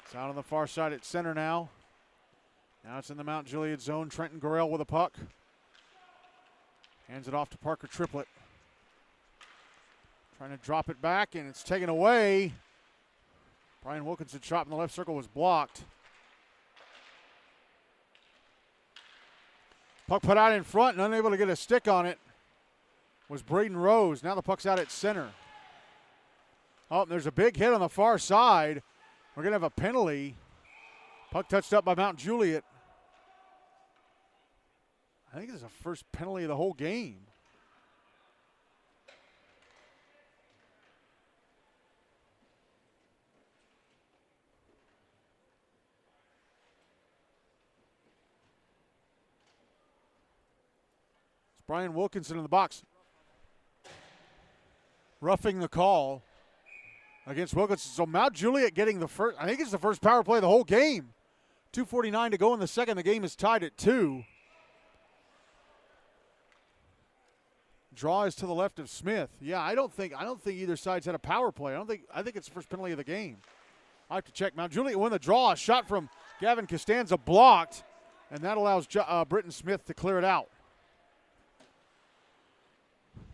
It's out on the far side at center now. Now it's in the Mount Juliet zone. Trenton Gorell with a puck. Hands it off to Parker Triplett. Trying to drop it back, and it's taken away. Brian Wilkinson's shot in the left circle was blocked. Puck put out in front and unable to get a stick on it was Braden Rose. Now the puck's out at center. Oh, there's a big hit on the far side. We're going to have a penalty. Puck touched up by Mount Juliet. I think it's the first penalty of the whole game. Brian Wilkinson in the box. Roughing the call against Wilkinson. So Mount Juliet getting the first, I think it's the first power play of the whole game. 2:49 to go in the second. The game is tied at 2. Draw is to the left of Smith. Yeah, I don't think either side's had a power play. I think it's the first penalty of the game. I have to check. Mount Juliet win the draw. A shot from Gavin Costanza blocked, and that allows Britton Smith to clear it out.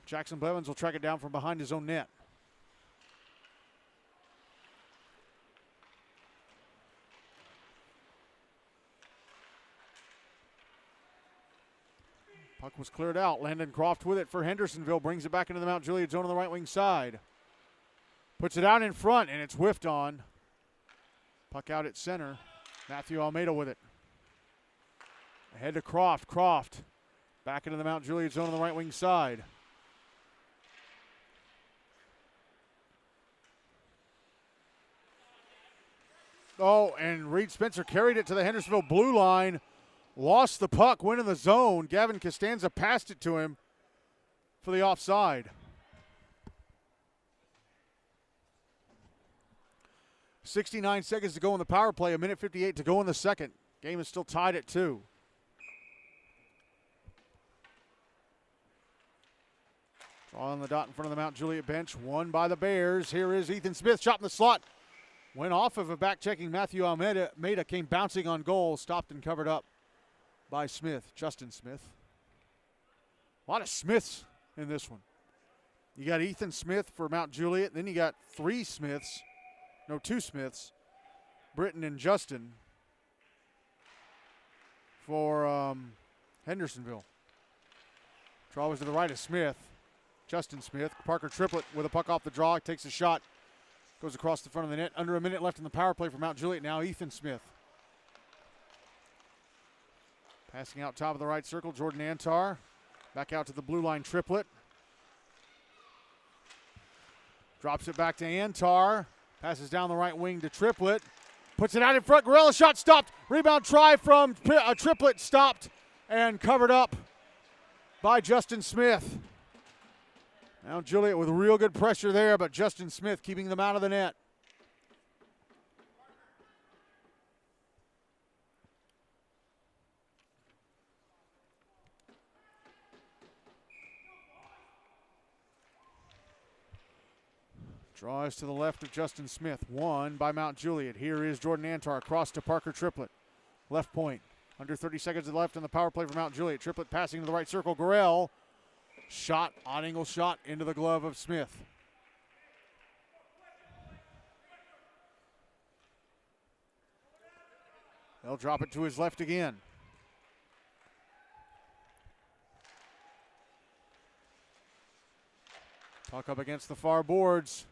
Jackson Blevins will track it down from behind his own net. Puck was cleared out. Landon Croft with it for Hendersonville. Brings it back into the Mount Juliet zone on the right wing side. Puts it out in front, and it's whiffed on. Puck out at center. Matthew Almeida with it. Ahead to Croft. Croft back into the Mount Juliet zone on the right wing side. Oh, and Reed Spencer carried it to the Hendersonville blue line. Lost the puck, went in the zone. Gavin Costanza passed it to him for the offside. 69 seconds to go in the power play, 1:58 to go in the second. Game is still tied at 2. Draw on the dot in front of the Mount Juliet bench, won by the Bears. Here is Ethan Smith, shot in the slot. Went off of a back-checking Matthew Almeida. Came bouncing on goal, stopped and covered up by Smith, Justin Smith. A lot of Smiths in this one. You got Ethan Smith for Mount Juliet, then you got 2 Smiths, Britton and Justin for Hendersonville. Draw was to the right of Smith, Justin Smith. Parker Triplett with a puck off the draw, takes a shot. Goes across the front of the net. Under a minute left in the power play for Mount Juliet. Now Ethan Smith. Passing out top of the right circle. Jordan Antar Back out to the blue line triplet. Drops it back to Antar. Passes down the right wing to Triplet. Puts it out in front. Gorilla shot stopped. Rebound try from Triplet stopped and covered up by Justin Smith. Now Juliet with real good pressure there, but Justin Smith keeping them out of the net. Draws to the left of Justin Smith. Won by Mount Juliet. Here is Jordan Antar across to Parker Triplet. Left point. Under 30 seconds left on the power play for Mount Juliet. Triplet passing to the right circle. Gorell. Shot, odd angle shot into the glove of Smith. They'll drop it to his left again. Puck up against the far boards.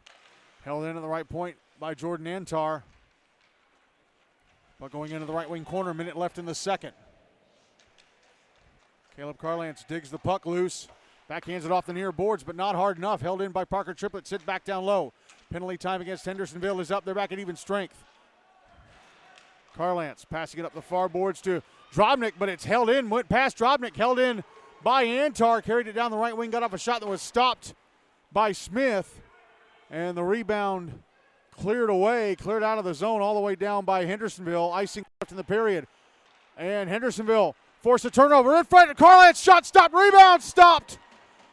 Held in at the right point by Jordan Antar. Puck going into the right wing corner. Minute left in the second. Caleb Carlance digs the puck loose. Backhands it off the near boards, but not hard enough. Held in by Parker Triplet. Sit back down low. Penalty time against Hendersonville is up. They're back at even strength. Carlance passing it up the far boards to Drobnik, but it's held in. Went past Drobnik. Held in by Antar. Carried it down the right wing. Got off a shot that was stopped by Smith. And the rebound cleared away, cleared out of the zone all the way down by Hendersonville. Icing left in the period. And Hendersonville forced a turnover in front. Carlance shot stopped. Rebound stopped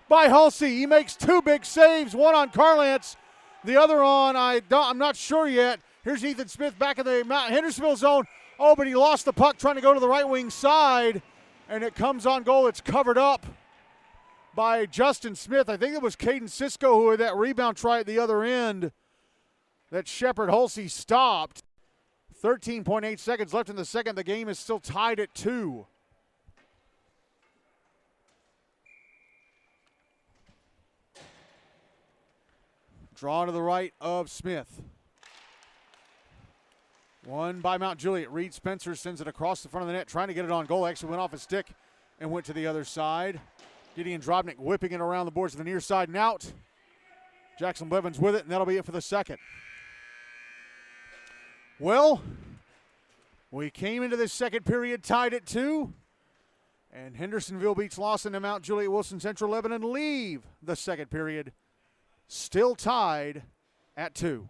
by Hulsey. He makes two big saves, one on Carlance, the other on, I'm not sure yet. Here's Ethan Smith back in the Hendersonville zone. Oh, but he lost the puck trying to go to the right wing side, and it comes on goal. It's covered up by Justin Smith. I think it was Caden Cisco who had that rebound try at the other end that Shepard Hulsey stopped. 13.8 seconds left in the second. The game is still tied at 2. Draw to the right of Smith. Won by Mount Juliet. Reed Spencer sends it across the front of the net, trying to get it on goal. Actually went off his stick and went to the other side. Gideon Drobnik whipping it around the boards to the near side and out. Jackson Blevins with it, and that'll be it for the second. Well, we came into this second period tied at 2, and Hendersonville-Beech-Lawson and Mount Juliet-Wilson Central-Lebanon leave the second period still tied at 2.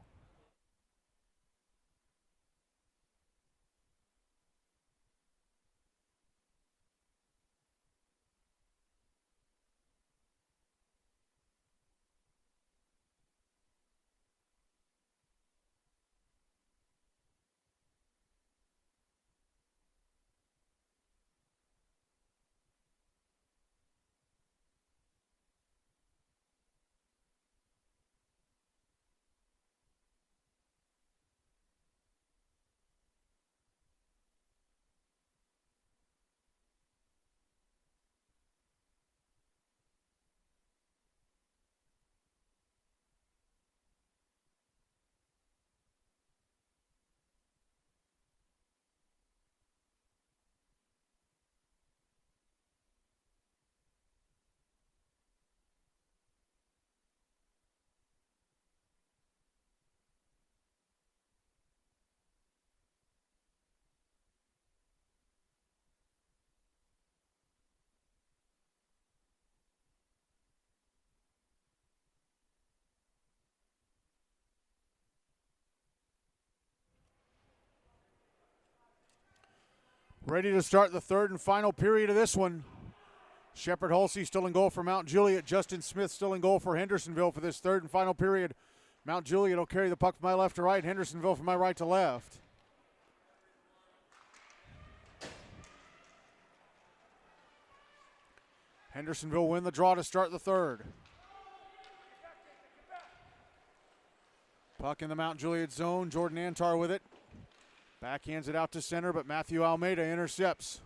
Ready to start the third and final period of this one. Shepard Hulsey still in goal for Mount Juliet. Justin Smith still in goal for Hendersonville for this third and final period. Mount Juliet will carry the puck from my left to right. Hendersonville from my right to left. Hendersonville win the draw to start the third. Puck in the Mount Juliet zone. Jordan Antar with it. Backhands it out to center, but Matthew Almeida intercepts.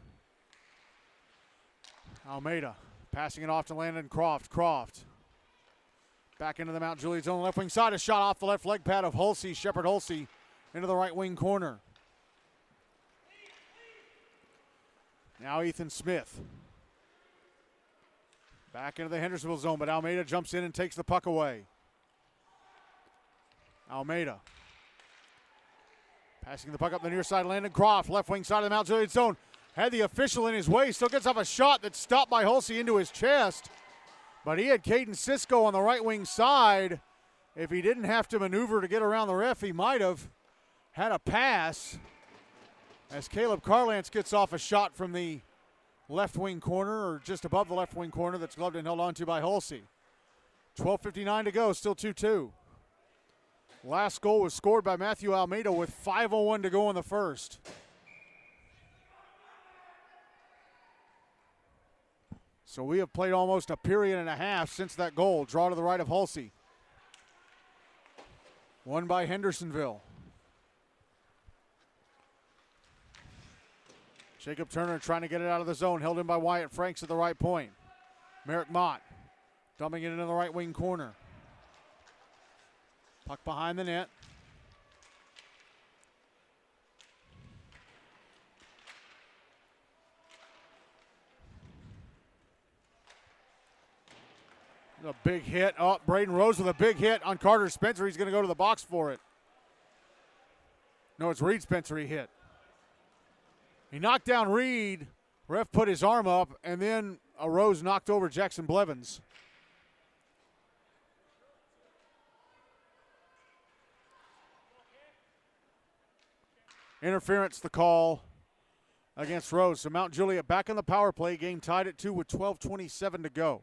Almeida passing it off to Landon Croft. Croft back into the Mount Juliet zone. Left wing side. A shot off the left leg pad of Hulsey. Shepard Hulsey into the right wing corner. Now Ethan Smith. Back into the Hendersonville zone, but Almeida jumps in and takes the puck away. Almeida. Passing the puck up the near side, Landon Croft, left wing side of the Mount Juliet zone. Had the official in his way, still gets off a shot that's stopped by Hulsey into his chest. But he had Caden Sisko on the right wing side. If he didn't have to maneuver to get around the ref, he might have had a pass. As Caleb Carlance gets off a shot from the left wing corner, or just above the left wing corner, that's gloved and held onto by Hulsey. 12:59 to go, still 2-2. Last goal was scored by Matthew Almeida with 5:01 to go in the first. So we have played almost a period and a half since that goal. Draw to the right of Hulsey. Won by Hendersonville. Jacob Turner trying to get it out of the zone. Held in by Wyatt Franks at the right point. Merrick Mott dumping it into the right wing corner. Puck behind the net. A big hit. Oh, Braden Rose with a big hit on Carter Spencer. He's going to go to the box for it. No, it's Reed Spencer he hit. He knocked down Reed. Ref put his arm up, and then a Rose knocked over Jackson Blevins. Interference, the call against Rose. So Mount Juliet back in the power play. Game tied at 2 with 12:27 to go.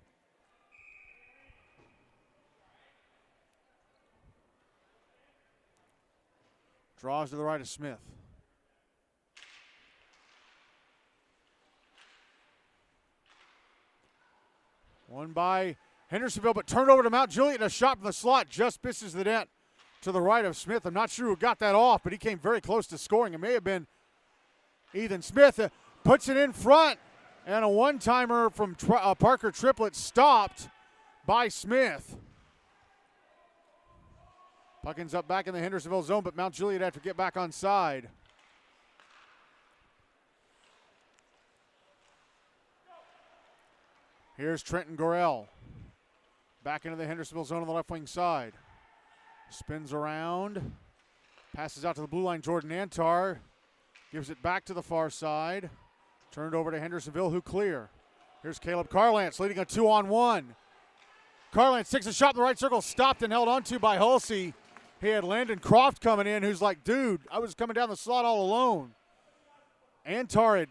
Draws to the right of Smith. Won by Hendersonville, but turned over to Mount Juliet, and a shot from the slot just misses the net to the right of Smith. I'm not sure who got that off, but he came very close to scoring. It may have been Ethan Smith. Puts it in front, and a one-timer from Parker Triplett stopped by Smith. Puck ends up back in the Hendersonville zone, but Mount Juliet have to get back on side. Here's Trenton Gorell. Back into the Hendersonville zone on the left wing side. Spins around. Passes out to the blue line. Jordan Antar gives it back to the far side. Turned over to Hendersonville, who clear. Here's Caleb Carlance leading a 2-on-1. Carlance takes a shot in the right circle, stopped and held onto by Hulsey. He had Landon Croft coming in, who's like, dude, I was coming down the slot all alone. Antar had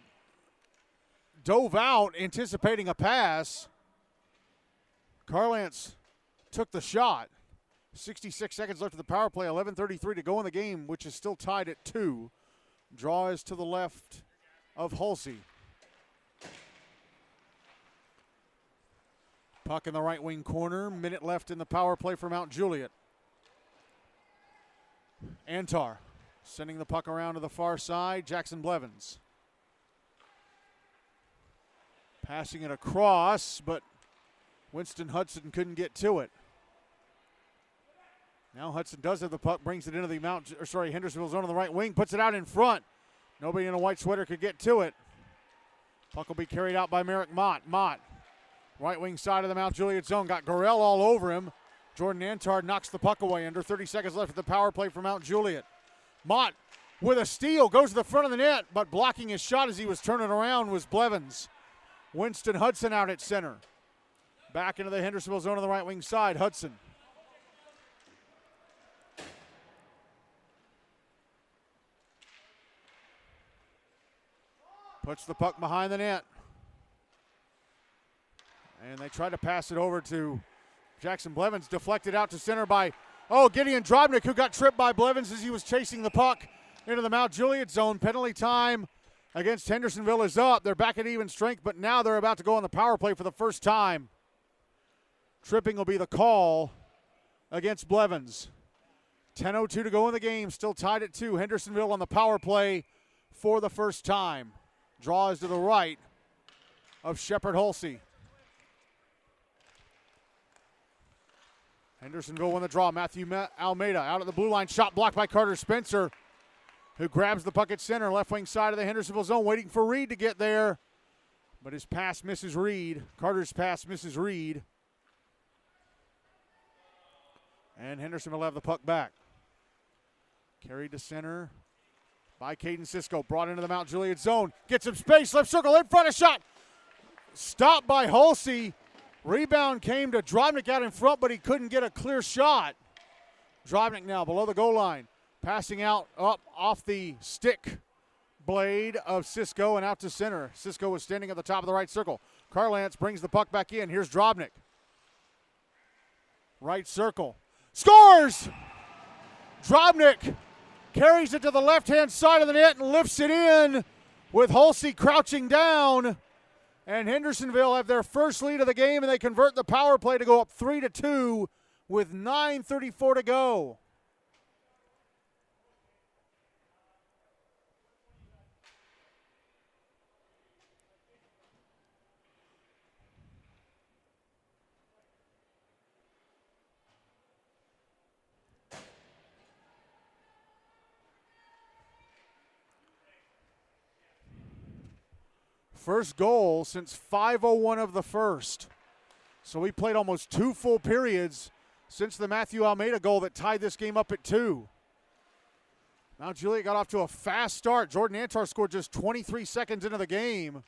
dove out, anticipating a pass. Carlance took the shot. 66 seconds left of the power play, 11:33 to go in the game, which is still tied at 2. Draw is to the left of Hulsey. Puck in the right wing corner, minute left in the power play for Mount Juliet. Antar sending the puck around to the far side, Jackson Blevins. Passing it across, but Winston Hudson couldn't get to it. Now Hudson does have the puck, brings it into the Hendersonville zone on the right wing, puts it out in front. Nobody in a white sweater could get to it. Puck will be carried out by Merrick Mott. Mott, right wing side of the Mount Juliet zone, got Gorell all over him. Jordan Antard knocks the puck away. Under 30 seconds left at the power play for Mount Juliet. Mott with a steal goes to the front of the net, but blocking his shot as he was turning around was Blevins. Winston Hudson out at center. Back into the Hendersonville zone on the right wing side. Hudson. Puts the puck behind the net. And they try to pass it over to Jackson Blevins, deflected out to center by, Gideon Drobnik, who got tripped by Blevins as he was chasing the puck into the Mount Juliet zone. Penalty time against Hendersonville is up. They're back at even strength, but now they're about to go on the power play for the first time. Tripping will be the call against Blevins. 10:02 to go in the game, still tied at 2. Hendersonville on the power play for the first time. Draw is to the right of Shepard Hulsey. Hendersonville won the draw. Matthew Almeida out at the blue line. Shot blocked by Carter Spencer, who grabs the puck at center. Left wing side of the Hendersonville zone, waiting for Reed to get there. But his pass misses Reed. Carter's pass misses Reed. And Henderson will have the puck back. Carried to center by Caden Cisco. Brought into the Mount Juliet zone. Gets some space. Left circle in front of shot. Stopped by Hulsey. Rebound came to Drobnik out in front, but he couldn't get a clear shot. Drobnik now below the goal line. Passing out up off the stick blade of Cisco and out to center. Cisco was standing at the top of the right circle. Carlance brings the puck back in. Here's Drobnik. Right circle. Scores! Drobnik carries it to the left-hand side of the net and lifts it in with Hulsey crouching down. And Hendersonville have their first lead of the game, and they convert the power play to go up 3-2 with 9:34 to go. First goal since 5:01 of the first. So we played almost 2 full periods since the Matthew Almeida goal that tied this game up at 2. Now Juliet got off to a fast start. Jordan Antar scored just 23 seconds into the game.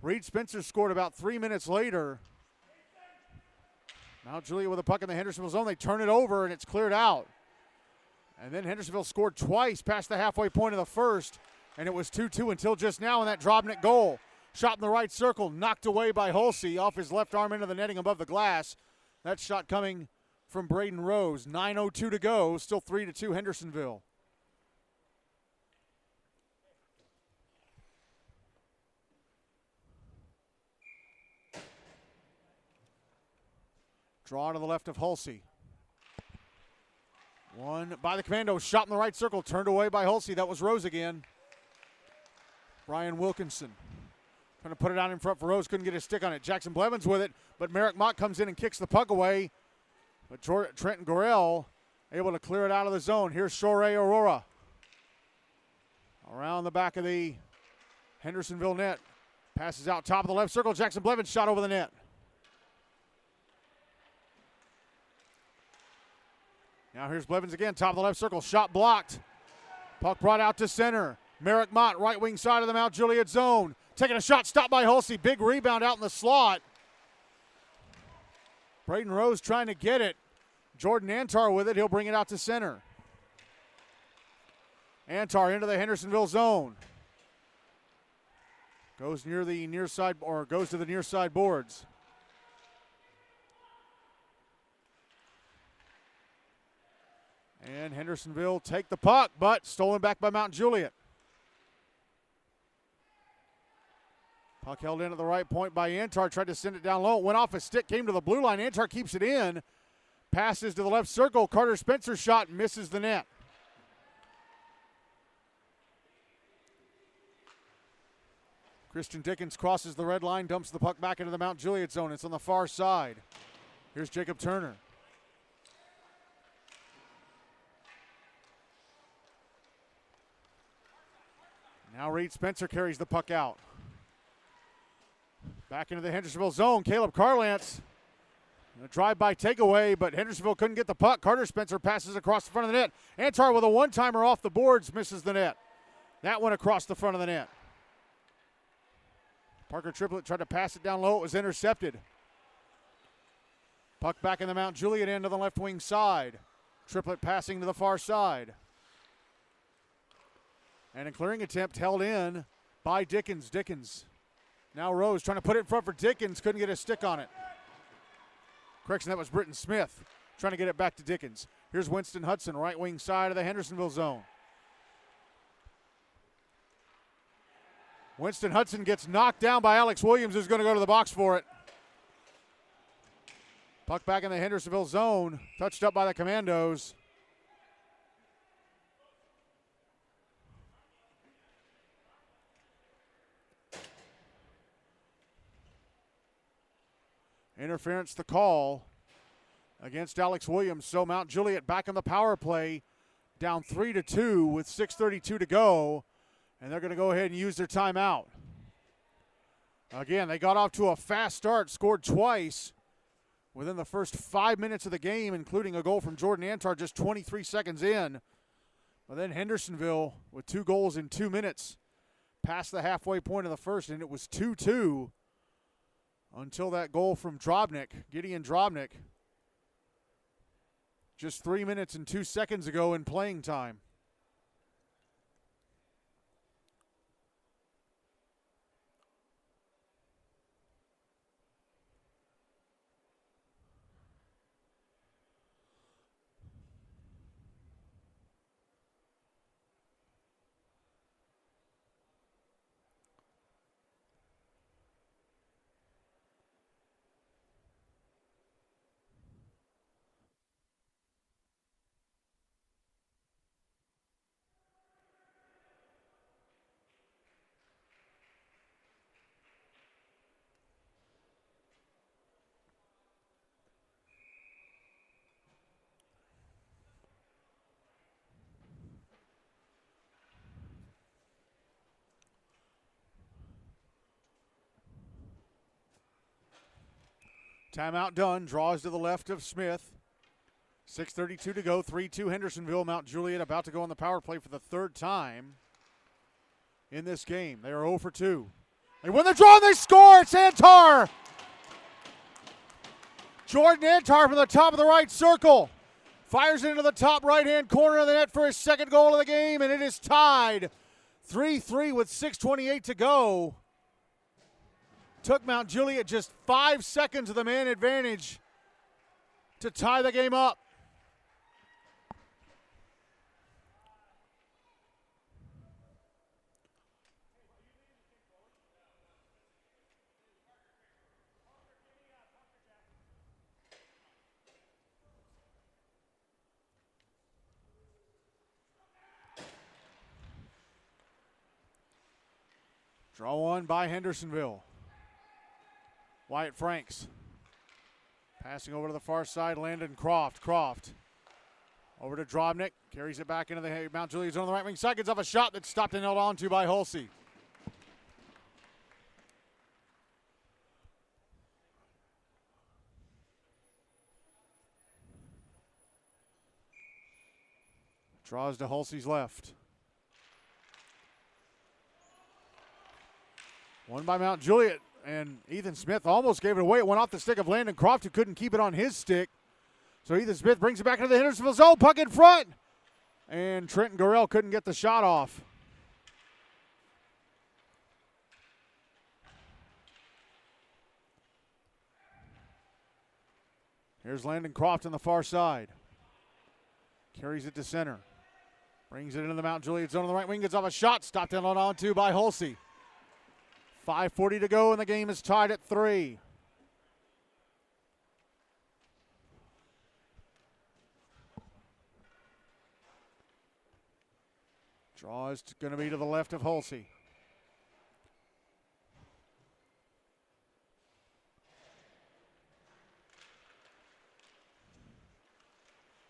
Reed Spencer scored about 3 minutes later. Now Juliet with a puck in the Hendersonville zone. They turn it over and it's cleared out. And then Hendersonville scored twice past the halfway point of the first. And it was 2-2 until just now in that Drobnik goal. Shot in the right circle, knocked away by Hulsey off his left arm into the netting above the glass. That shot coming from Braden Rose. 9:02 to go, still 3-2 Hendersonville. Draw to the left of Hulsey. One by the Commandos, shot in the right circle, turned away by Hulsey. That was Rose again. Brian Wilkinson trying to put it out in front for Rose, couldn't get his stick on it. Jackson Blevins with it, but Merrick Mott comes in and kicks the puck away. But Trenton Gorell able to clear it out of the zone. Here's Shore Aurora. Around the back of the Hendersonville net. Passes out top of the left circle. Jackson Blevins shot over the net. Now here's Blevins again, top of the left circle. Shot blocked. Puck brought out to center. Merrick Mott, right wing side of the Mount Juliet zone. Taking a shot, stopped by Hulsey. Big rebound out in the slot. Braden Rose trying to get it. Jordan Antar with it. He'll bring it out to center. Antar into the Hendersonville zone. Goes near the near side, or goes to the near side boards. And Hendersonville take the puck, but stolen back by Mount Juliet. Puck held in at the right point by Antar, tried to send it down low. It went off his stick, came to the blue line. Antar keeps it in. Passes to the left circle. Carter Spencer shot, misses the net. Christian Dickens crosses the red line, dumps the puck back into the Mount Juliet zone. It's on the far side. Here's Jacob Turner. Now Reed Spencer carries the puck out. Back into the Hendersonville zone. Caleb Carlance. A drive-by takeaway, but Hendersonville couldn't get the puck. Carter Spencer passes across the front of the net. Antar with a one-timer off the boards, misses the net. That went across the front of the net. Parker Triplett tried to pass it down low. It was intercepted. Puck back in the Mount Juliet end of the left wing side. Triplett passing to the far side. And a clearing attempt held in by Dickens. Dickens. Now Rose trying to put it in front for Dickens. Couldn't get a stick on it. Correction, that was Britton Smith trying to get it back to Dickens. Here's Winston Hudson, right wing side of the Hendersonville zone. Winston Hudson gets knocked down by Alex Williams, who's going to go to the box for it. Puck back in the Hendersonville zone. Touched up by the Commandos. Interference the call against Alex Williams. So Mount Juliet back on the power play, down 3-2 with 6:32 to go. And they're going to go ahead and use their timeout. Again, they got off to a fast start, scored twice within the first 5 minutes of the game, including a goal from Jordan Antar just 23 seconds in. But then Hendersonville, with 2 goals in 2 minutes, passed the halfway point of the first, and it was 2-2 until that goal from Gideon Drobnik, just 3 minutes and 2 seconds ago in playing time. Timeout done. Draws to the left of Smith. 6:32 to go. 3-2 Hendersonville. Mount Juliet about to go on the power play for the 3rd time in this game. They are 0 for 2. They win the draw and they score. It's Antar. Jordan Antar from the top of the right circle. Fires it into the top right-hand corner of the net for his 2nd goal of the game, and it is tied 3-3 with 6:28 to go. Took Mount Juliet just 5 seconds of the man advantage to tie the game up. Draw one by Hendersonville. Wyatt Franks. Passing over to the far side, Landon Croft. Croft over to Drobnik. Carries it back into the Mount Juliet zone on the right wing side. Gets off a shot that's stopped and held on to by Hulsey. Draws to Hulsey's left. Won by Mount Juliet, and Ethan Smith almost gave it away. It went off the stick of Landon Croft, who couldn't keep it on his stick. So Ethan Smith brings it back into the Hendersonville zone. Puck in front. And Trenton Gorell couldn't get the shot off. Here's Landon Croft on the far side. Carries it to center. Brings it into the Mount Juliet zone on the right wing. Gets off a shot. Stopped and held on to by Hulsey. 5:40 to go, and the game is tied at 3. Draw is going to be to the left of Hulsey.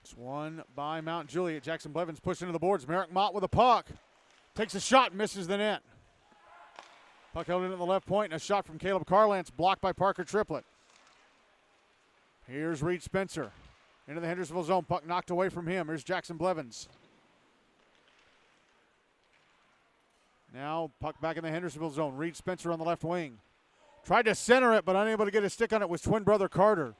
It's won by Mount Juliet. Jackson Blevins pushed into the boards. Merrick Mott with a puck. Takes a shot, misses the net. Puck held in at the left point, and a shot from Caleb Carlance blocked by Parker Triplett. Here's Reed Spencer into the Hendersonville zone. Puck knocked away from him. Here's Jackson Blevins. Now puck back in the Hendersonville zone. Reed Spencer on the left wing. Tried to center it, but unable to get his stick on it was twin brother Carter.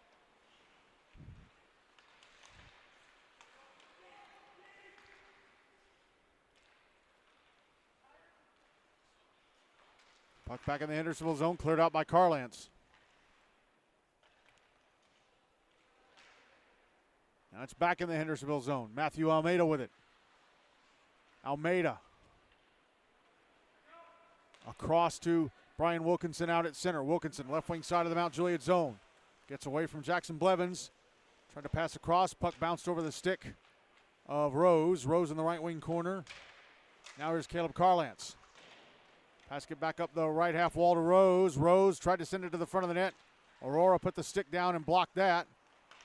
Puck back in the Hendersonville zone, cleared out by Carlance. Now it's back in the Hendersonville zone. Matthew Almeida with it. Almeida. Across to Brian Wilkinson out at center. Wilkinson, left wing side of the Mount Juliet zone. Gets away from Jackson Blevins. Tried to pass across. Puck bounced over the stick of Rose. Rose in the right wing corner. Now here's Caleb Carlance. Pass it back up the right half wall to Rose. Rose tried to send it to the front of the net. Aurora put the stick down and blocked that.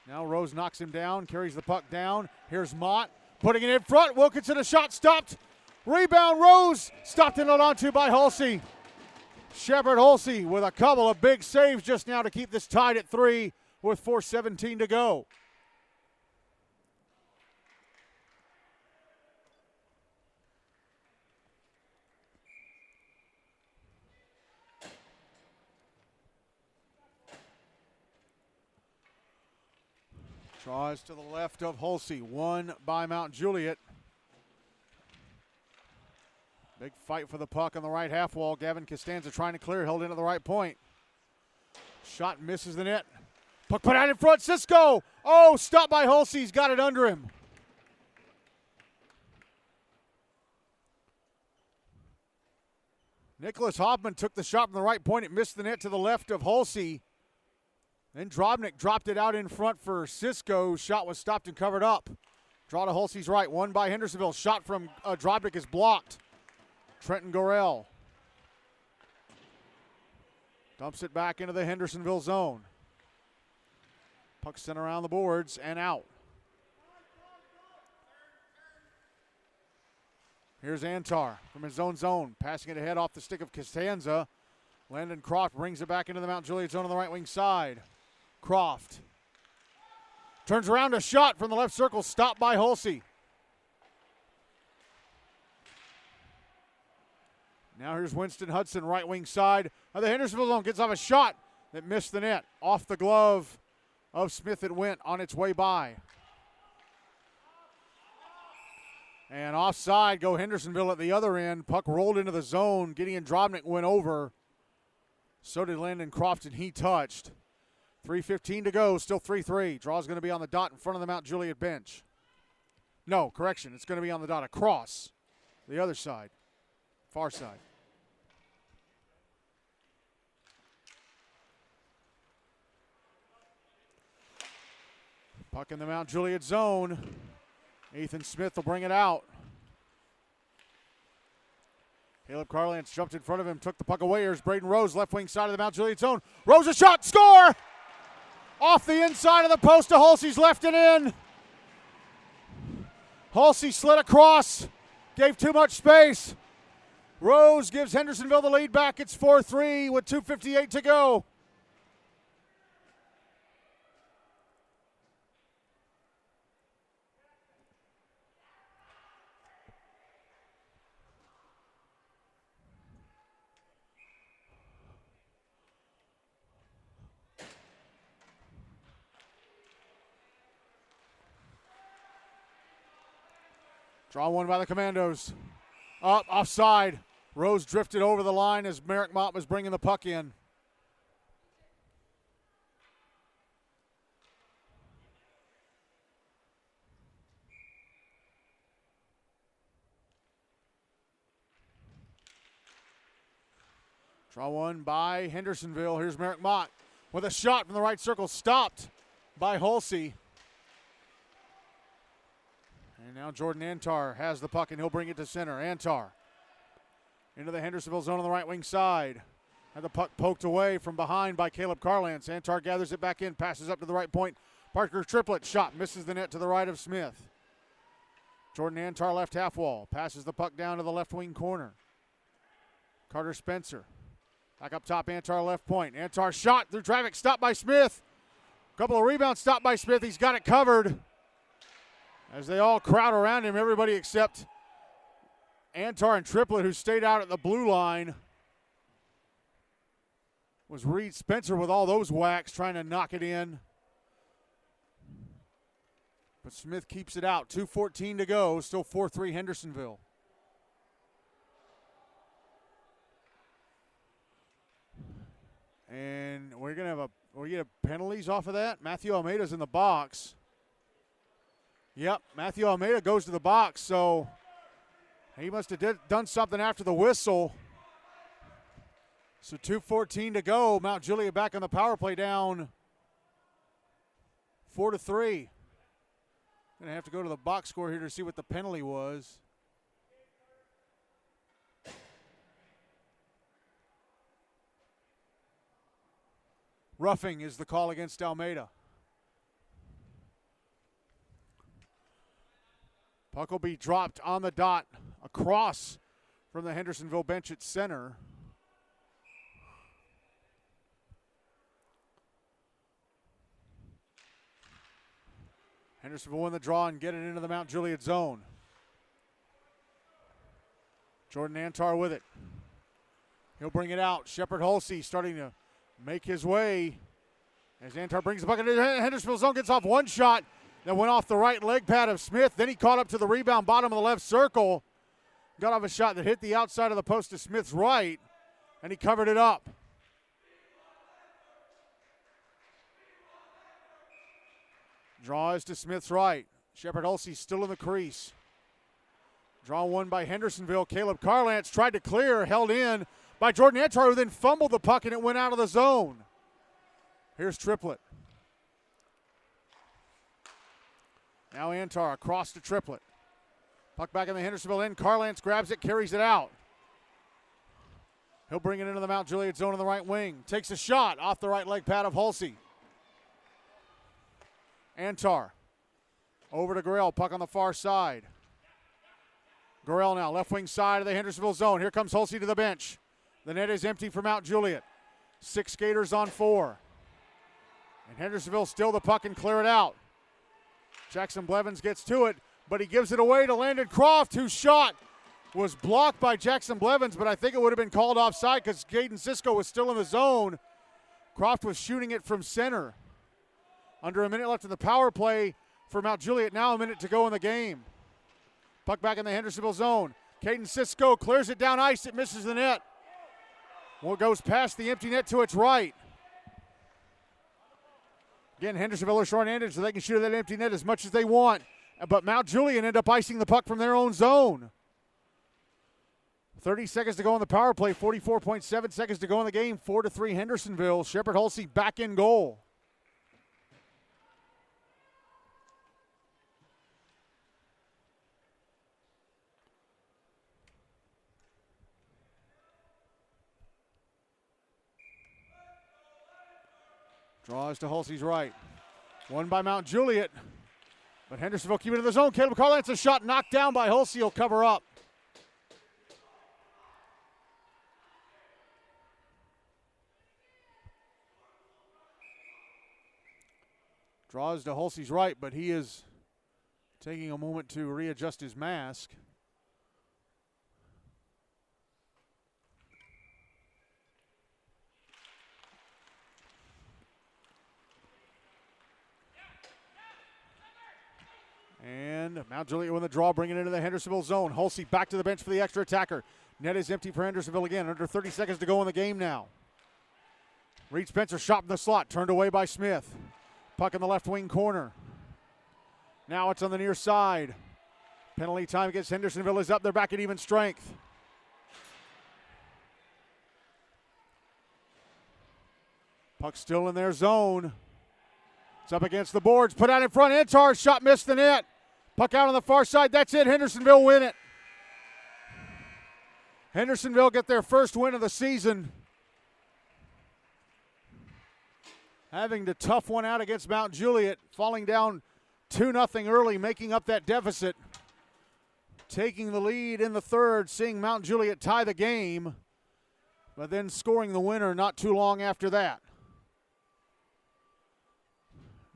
Now Rose knocks him down, carries the puck down. Here's Mott putting it in front. Wilkinson, a shot stopped. Rebound, Rose stopped and held on to by Hulsey. Shepard Holsey with a couple of big saves just now to keep this tied at 3 with 4:17 to go. Draws to the left of Holsey, won by Mount Juliet. Big fight for the puck on the right half wall. Gavin Costanza trying to clear, held into the right point. Shot misses the net. Puck put out in front, Cisco. Oh, stopped by Holsey, he's got it under him. Nicholas Hoffman took the shot from the right point. It missed the net to the left of Holsey. Then Drobnik dropped it out in front for Cisco. Shot was stopped and covered up. Draw to Holsey's right, won by Hendersonville. Shot from Drobnik is blocked. Trenton Gorell dumps it back into the Hendersonville zone. Puck sent around the boards and out. Here's Antar from his own zone, passing it ahead off the stick of Costanza. Landon Croft brings it back into the Mount Juliet zone on the right wing side. Croft turns around, a shot from the left circle, stopped by Holsey. Now here's Winston Hudson, right wing side of the Hendersonville zone, gets off a shot that missed the net. Off the glove of Smith it went on its way by. And offside go Hendersonville at the other end. Puck rolled into the zone. Gideon Drobnik went over. So did Landon Croft, and he touched. 3:15 to go, still 3-3. Draw's going to be on the dot in front of the Mount Juliet bench. No, correction, it's going to be on the dot across the other side, far side. Puck in the Mount Juliet zone. Ethan Smith will bring it out. Caleb Carlance jumped in front of him, took the puck away. Here's Braden Rose, left wing side of the Mount Juliet zone. Rose a shot, score! Off the inside of the post to Holsey's left and in. Holsey slid across, gave too much space. Rose gives Hendersonville the lead back. It's 4-3 with 2:58 to go. Draw one by the Commandos. Up, offside. Rose drifted over the line as Merrick Mott was bringing the puck in. Draw one by Hendersonville. Here's Merrick Mott with a shot from the right circle, stopped by Holsey. And now Jordan Antar has the puck, and he'll bring it to center. Antar into the Hendersonville zone on the right wing side. Had the puck poked away from behind by Caleb Carlance. Antar gathers it back in, passes up to the right point. Parker Triplett, shot, misses the net to the right of Smith. Jordan Antar left half wall, passes the puck down to the left wing corner. Carter Spencer, back up top, Antar left point. Antar shot through traffic, stopped by Smith. Couple of rebounds, stopped by Smith. He's got it covered. As they all crowd around him, everybody except Antar and Triplett, who stayed out at the blue line. Was Reed Spencer with all those whacks trying to knock it in. But Smith keeps it out. 2:14 to go, still 4-3 Hendersonville. And we're gonna have penalties off of that. Matthew Almeida's in the box. Yep, Matthew Almeida goes to the box, so he must have done something after the whistle. So 2:14 to go. Mount Juliet back on the power play, down 4-3. Gonna have to go to the box score here to see what the penalty was. Roughing is the call against Almeida. Puck will be dropped on the dot across from the Hendersonville bench at center. Hendersonville win the draw and get it into the Mount Juliet zone. Jordan Antar with it. He'll bring it out. Shepard Hulsey starting to make his way as Antar brings the bucket into Hendersonville zone, gets off one shot that went off the right leg pad of Smith. Then he caught up to the rebound, bottom of the left circle. Got off a shot that hit the outside of the post to Smith's right, and he covered it up. Draw is to Smith's right. Shepard Hulsey still in the crease. Draw won by Hendersonville. Caleb Carlance tried to clear, held in by Jordan Antar, who then fumbled the puck and it went out of the zone. Here's Triplett. Now Antar across to Triplett. Puck back in the Hendersonville end. Carlance grabs it, carries it out. He'll bring it into the Mount Juliet zone on the right wing. Takes a shot off the right leg pad of Hulsey. Antar over to Gorell. Puck on the far side. Gorell now, left wing side of the Hendersonville zone. Here comes Hulsey to the bench. The net is empty for Mount Juliet. 6 skaters on 4. And Hendersonville still the puck and clear it out. Jackson Blevins gets to it, but he gives it away to Landon Croft, whose shot was blocked by Jackson Blevins, but I think it would have been called offside because Caden Cisco was still in the zone. Croft was shooting it from center. Under a minute left in the power play for Mount Juliet. Now a minute to go in the game. Puck back in the Hendersonville zone. Caden Cisco clears it down ice. It misses the net. Well, it goes past the empty net to its right. Again, Hendersonville are short-handed, so they can shoot at that empty net as much as they want. But Mount Juliet end up icing the puck from their own zone. 30 seconds to go on the power play. 44.7 seconds to go in the game. 4-3 Hendersonville. Shepard Hulsey back in goal. Draws to Hulsey's right. Won by Mount Juliet. But Hendersonville keep it in the zone. Caleb Carlance, a shot knocked down by Hulsey. He'll cover up. Draws to Hulsey's right, but he is taking a moment to readjust his mask. And Mount Juliet win the draw, bringing it into the Hendersonville zone. Hulsey back to the bench for the extra attacker. Net is empty for Hendersonville again. Under 30 seconds to go in the game now. Reed Spencer shot in the slot, turned away by Smith. Puck in the left wing corner. Now it's on the near side. Penalty time against Hendersonville is up. They're back at even strength. Puck still in their zone. It's up against the boards. Put out in front. Antar shot missed the net. Puck out on the far side. That's it. Hendersonville win it. Hendersonville get their first win of the season. Having the tough one out against Mount Juliet. Falling down 2-0 early, making up that deficit. Taking the lead in the third, seeing Mount Juliet tie the game, but then scoring the winner not too long after that.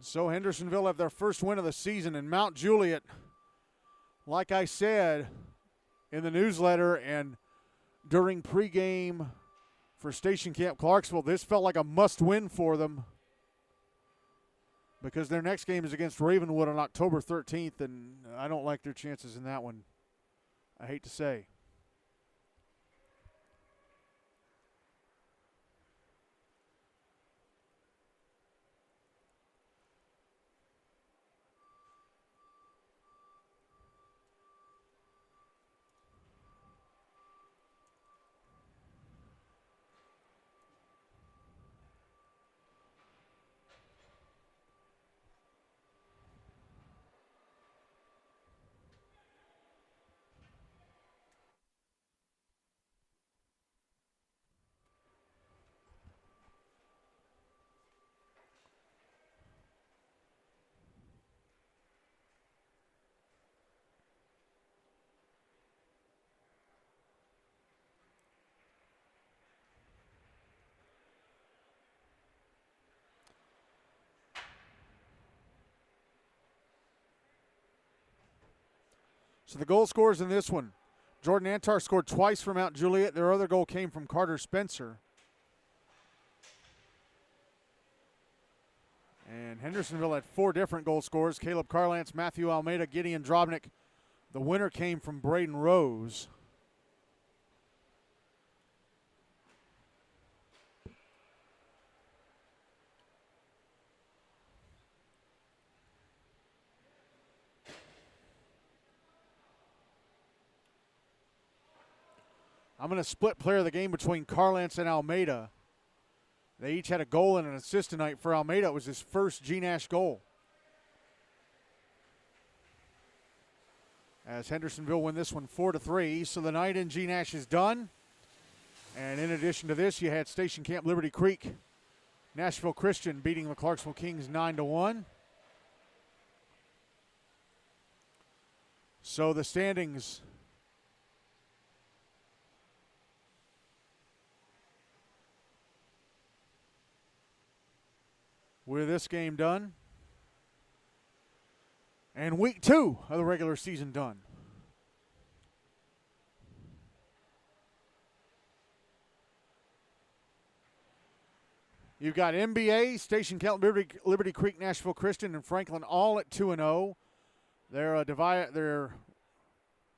So Hendersonville have their first win of the season, and Mount Juliet, like I said in the newsletter and during pregame for Station Camp Clarksville, this felt like a must-win for them because their next game is against Ravenwood on October 13th, and I don't like their chances in that one, I hate to say. So the goal scorers in this one, Jordan Antar scored twice for Mount Juliet. Their other goal came from Carter Spencer. And Hendersonville had 4 different goal scorers: Caleb Carlance, Matthew Almeida, Gideon Drobnik. The winner came from Braden Rose. I'm going to split player of the game between Carlance and Almeida. They each had a goal and an assist tonight. For Almeida, it was his first GNASH goal. As Hendersonville win this one 4-3. So the night in GNASH is done. And in addition to this, you had Station Camp Liberty Creek, Nashville Christian beating the Clarksville Kings 9-1. So the standings: with this game done, and week 2 of the regular season done. You've got NBA, Station Camp Liberty Creek, Nashville Christian, and Franklin all at 2-0. They're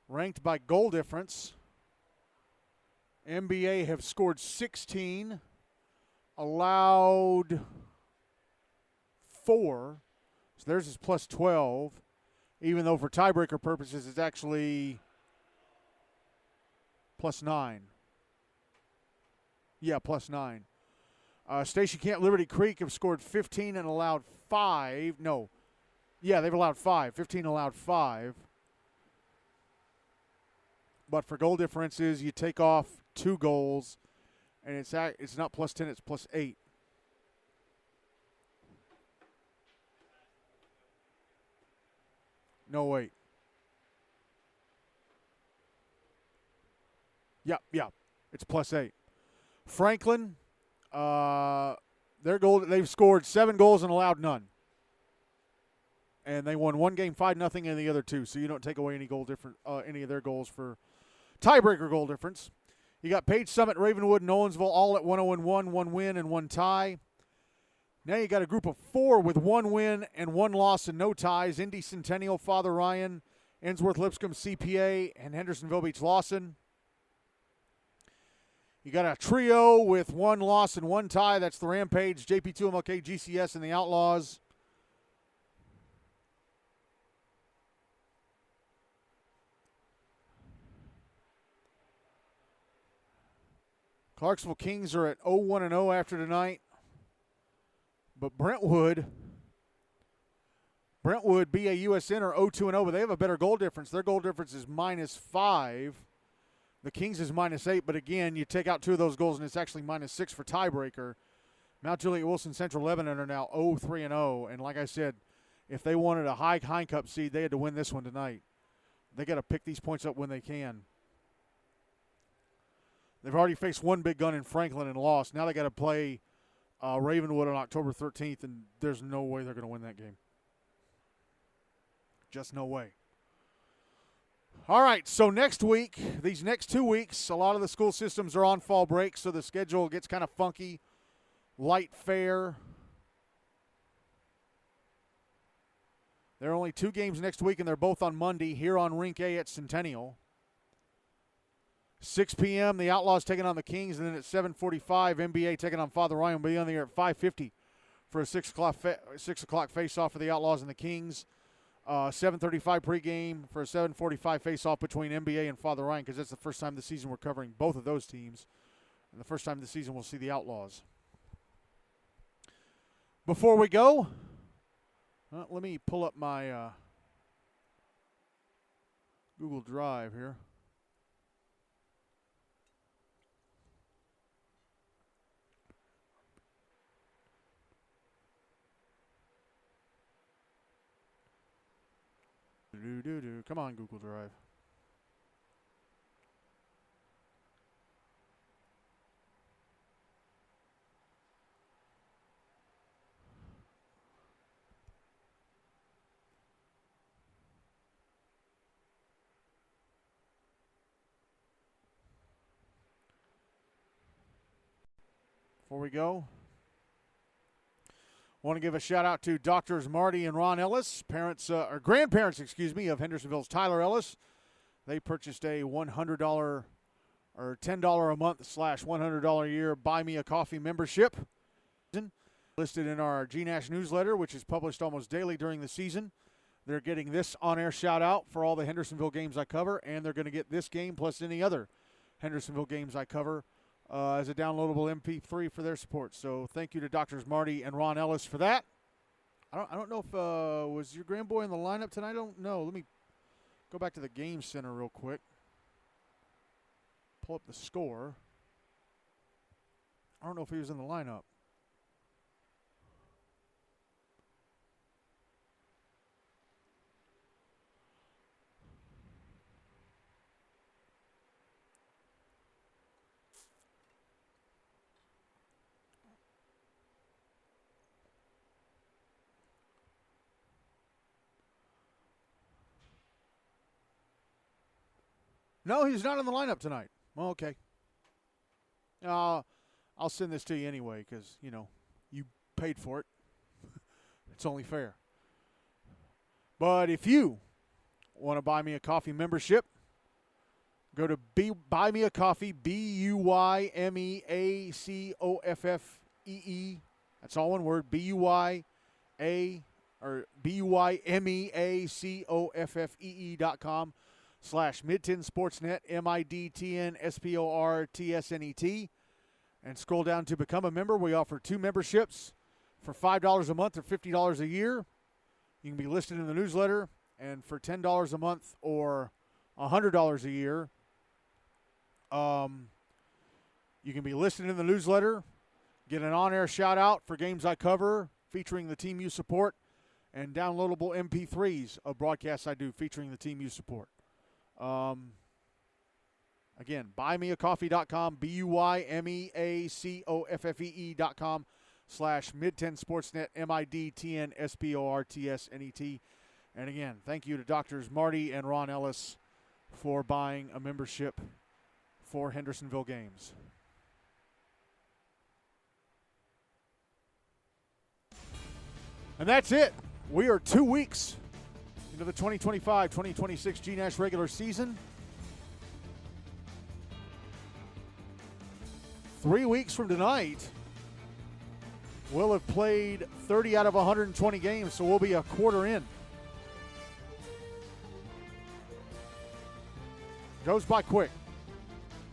ranked by goal difference. NBA have scored 16, allowed 4, so theirs is plus 12, even though for tiebreaker purposes it's actually plus 9. Yeah, plus 9. Station Camp Liberty Creek have scored 15 and allowed 5. No. Yeah, they've allowed 5. 15 allowed 5. But for goal differences, you take off 2 goals, and it's not plus 10, it's plus 8. No, wait. Yeah. It's plus 8. Franklin, they've scored 7 goals and allowed none. And they won one game 5-0 in the other 2, so you don't take away any of their goals for tiebreaker goal difference. You got Page Summit, Ravenwood, and Owensville all at 1-0-1, 1 win and 1 tie. Now you got a group of 4 with 1 win and 1 loss and no ties: Indy Centennial, Father Ryan, Ensworth Lipscomb, CPA, and Hendersonville-Beech-Lawson. You got a trio with 1 loss and 1 tie. That's the Rampage, JP2MLK, GCS, and the Outlaws. Clarksville Kings are at 0-1-0 after tonight. But Brentwood, BAUSN are 0-2-0, but they have a better goal difference. Their goal difference is -5. The Kings is -8, but again, you take out 2 of those goals, and it's actually -6 for tiebreaker. Mount Juliet-Wilson, Central-Lebanon are now 0-3-0, and like I said, if they wanted a high Cup seed, they had to win this one tonight. They got to pick these points up when they can. They've already faced 1 big gun in Franklin and lost. Now they got to play Ravenwood on October 13th, and there's no way they're going to win that game. Just no way. All right, so next week, these next 2 weeks, a lot of the school systems are on fall break, so the schedule gets kind of funky. Light fair. There are only 2 games next week, and they're both on Monday here on Rink A at Centennial. 6 p.m., the Outlaws taking on the Kings, and then at 7:45, NBA taking on Father Ryan. We'll be on the air at 5:50 for a 6 o'clock face-off for the Outlaws and the Kings. 7:35 pregame for a 7:45 face-off between NBA and Father Ryan, because that's the first time this season we're covering both of those teams, and the first time this season we'll see the Outlaws. Before we go, let me pull up my Google Drive here. Come on, Google Drive. before we go, want to give a shout out to Doctors Marty and Ron Ellis, grandparents, of Hendersonville's Tyler Ellis. They purchased a $100 or $10 a month / $100 a year Buy Me a Coffee membership. Listed in our GNASH newsletter, which is published almost daily during the season. They're getting this on-air shout-out for all the Hendersonville games I cover, and they're going to get this game plus any other Hendersonville games I cover as a downloadable MP3 for their support. So thank you to Doctors Marty and Ron Ellis for that. I don't know if was your grandboy in the lineup tonight? I don't know. Let me go back to the game center real quick. Pull up the score. I don't know if he was in the lineup. No, he's not in the lineup tonight. Well, okay. I'll send this to you anyway because, you paid for it. It's only fair. But if you want to buy me a coffee membership, go to Buy Me a Coffee, BUYMEACOFFEE. That's all one word, BUYMEACOFFEE.com /Mid-10 Sportsnet, MIDTN SPORTSNET, and scroll down to become a member. We offer 2 memberships for $5 a month or $50 a year. You can be listed in the newsletter, and for $10 a month or $100 a year, you can be listed in the newsletter, get an on-air shout-out for games I cover featuring the team you support, and downloadable MP3s of broadcasts I do featuring the team you support. Again, buymeacoffee.com, BUYMEACOFFEE.com /Mid-10 Sportsnet, MIDTN SPORTSNET. And again, thank you to Doctors Marty and Ron Ellis for buying a membership for Hendersonville games. And that's it. We are 2 weeks into the 2025-2026 GNASH regular season. 3 weeks from tonight, we'll have played 30 out of 120 games, so we'll be a quarter in. Goes by quick.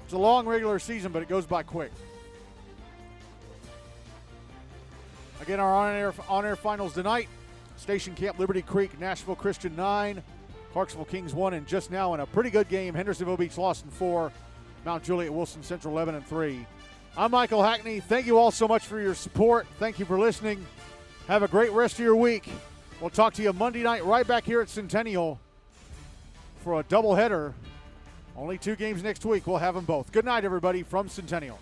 It's a long regular season, but it goes by quick. Again, our on-air finals tonight: Station Camp Liberty Creek, Nashville Christian 9, Clarksville Kings 1, and just now in a pretty good game, Hendersonville-Beech-Lawson 4, Mount Juliet-Wilson, Central-Lebanon 3. I'm Michael Hackney. Thank you all so much for your support. Thank you for listening. Have a great rest of your week. We'll talk to you Monday night right back here at Centennial for a doubleheader. Only 2 games next week. We'll have them both. Good night, everybody, from Centennial.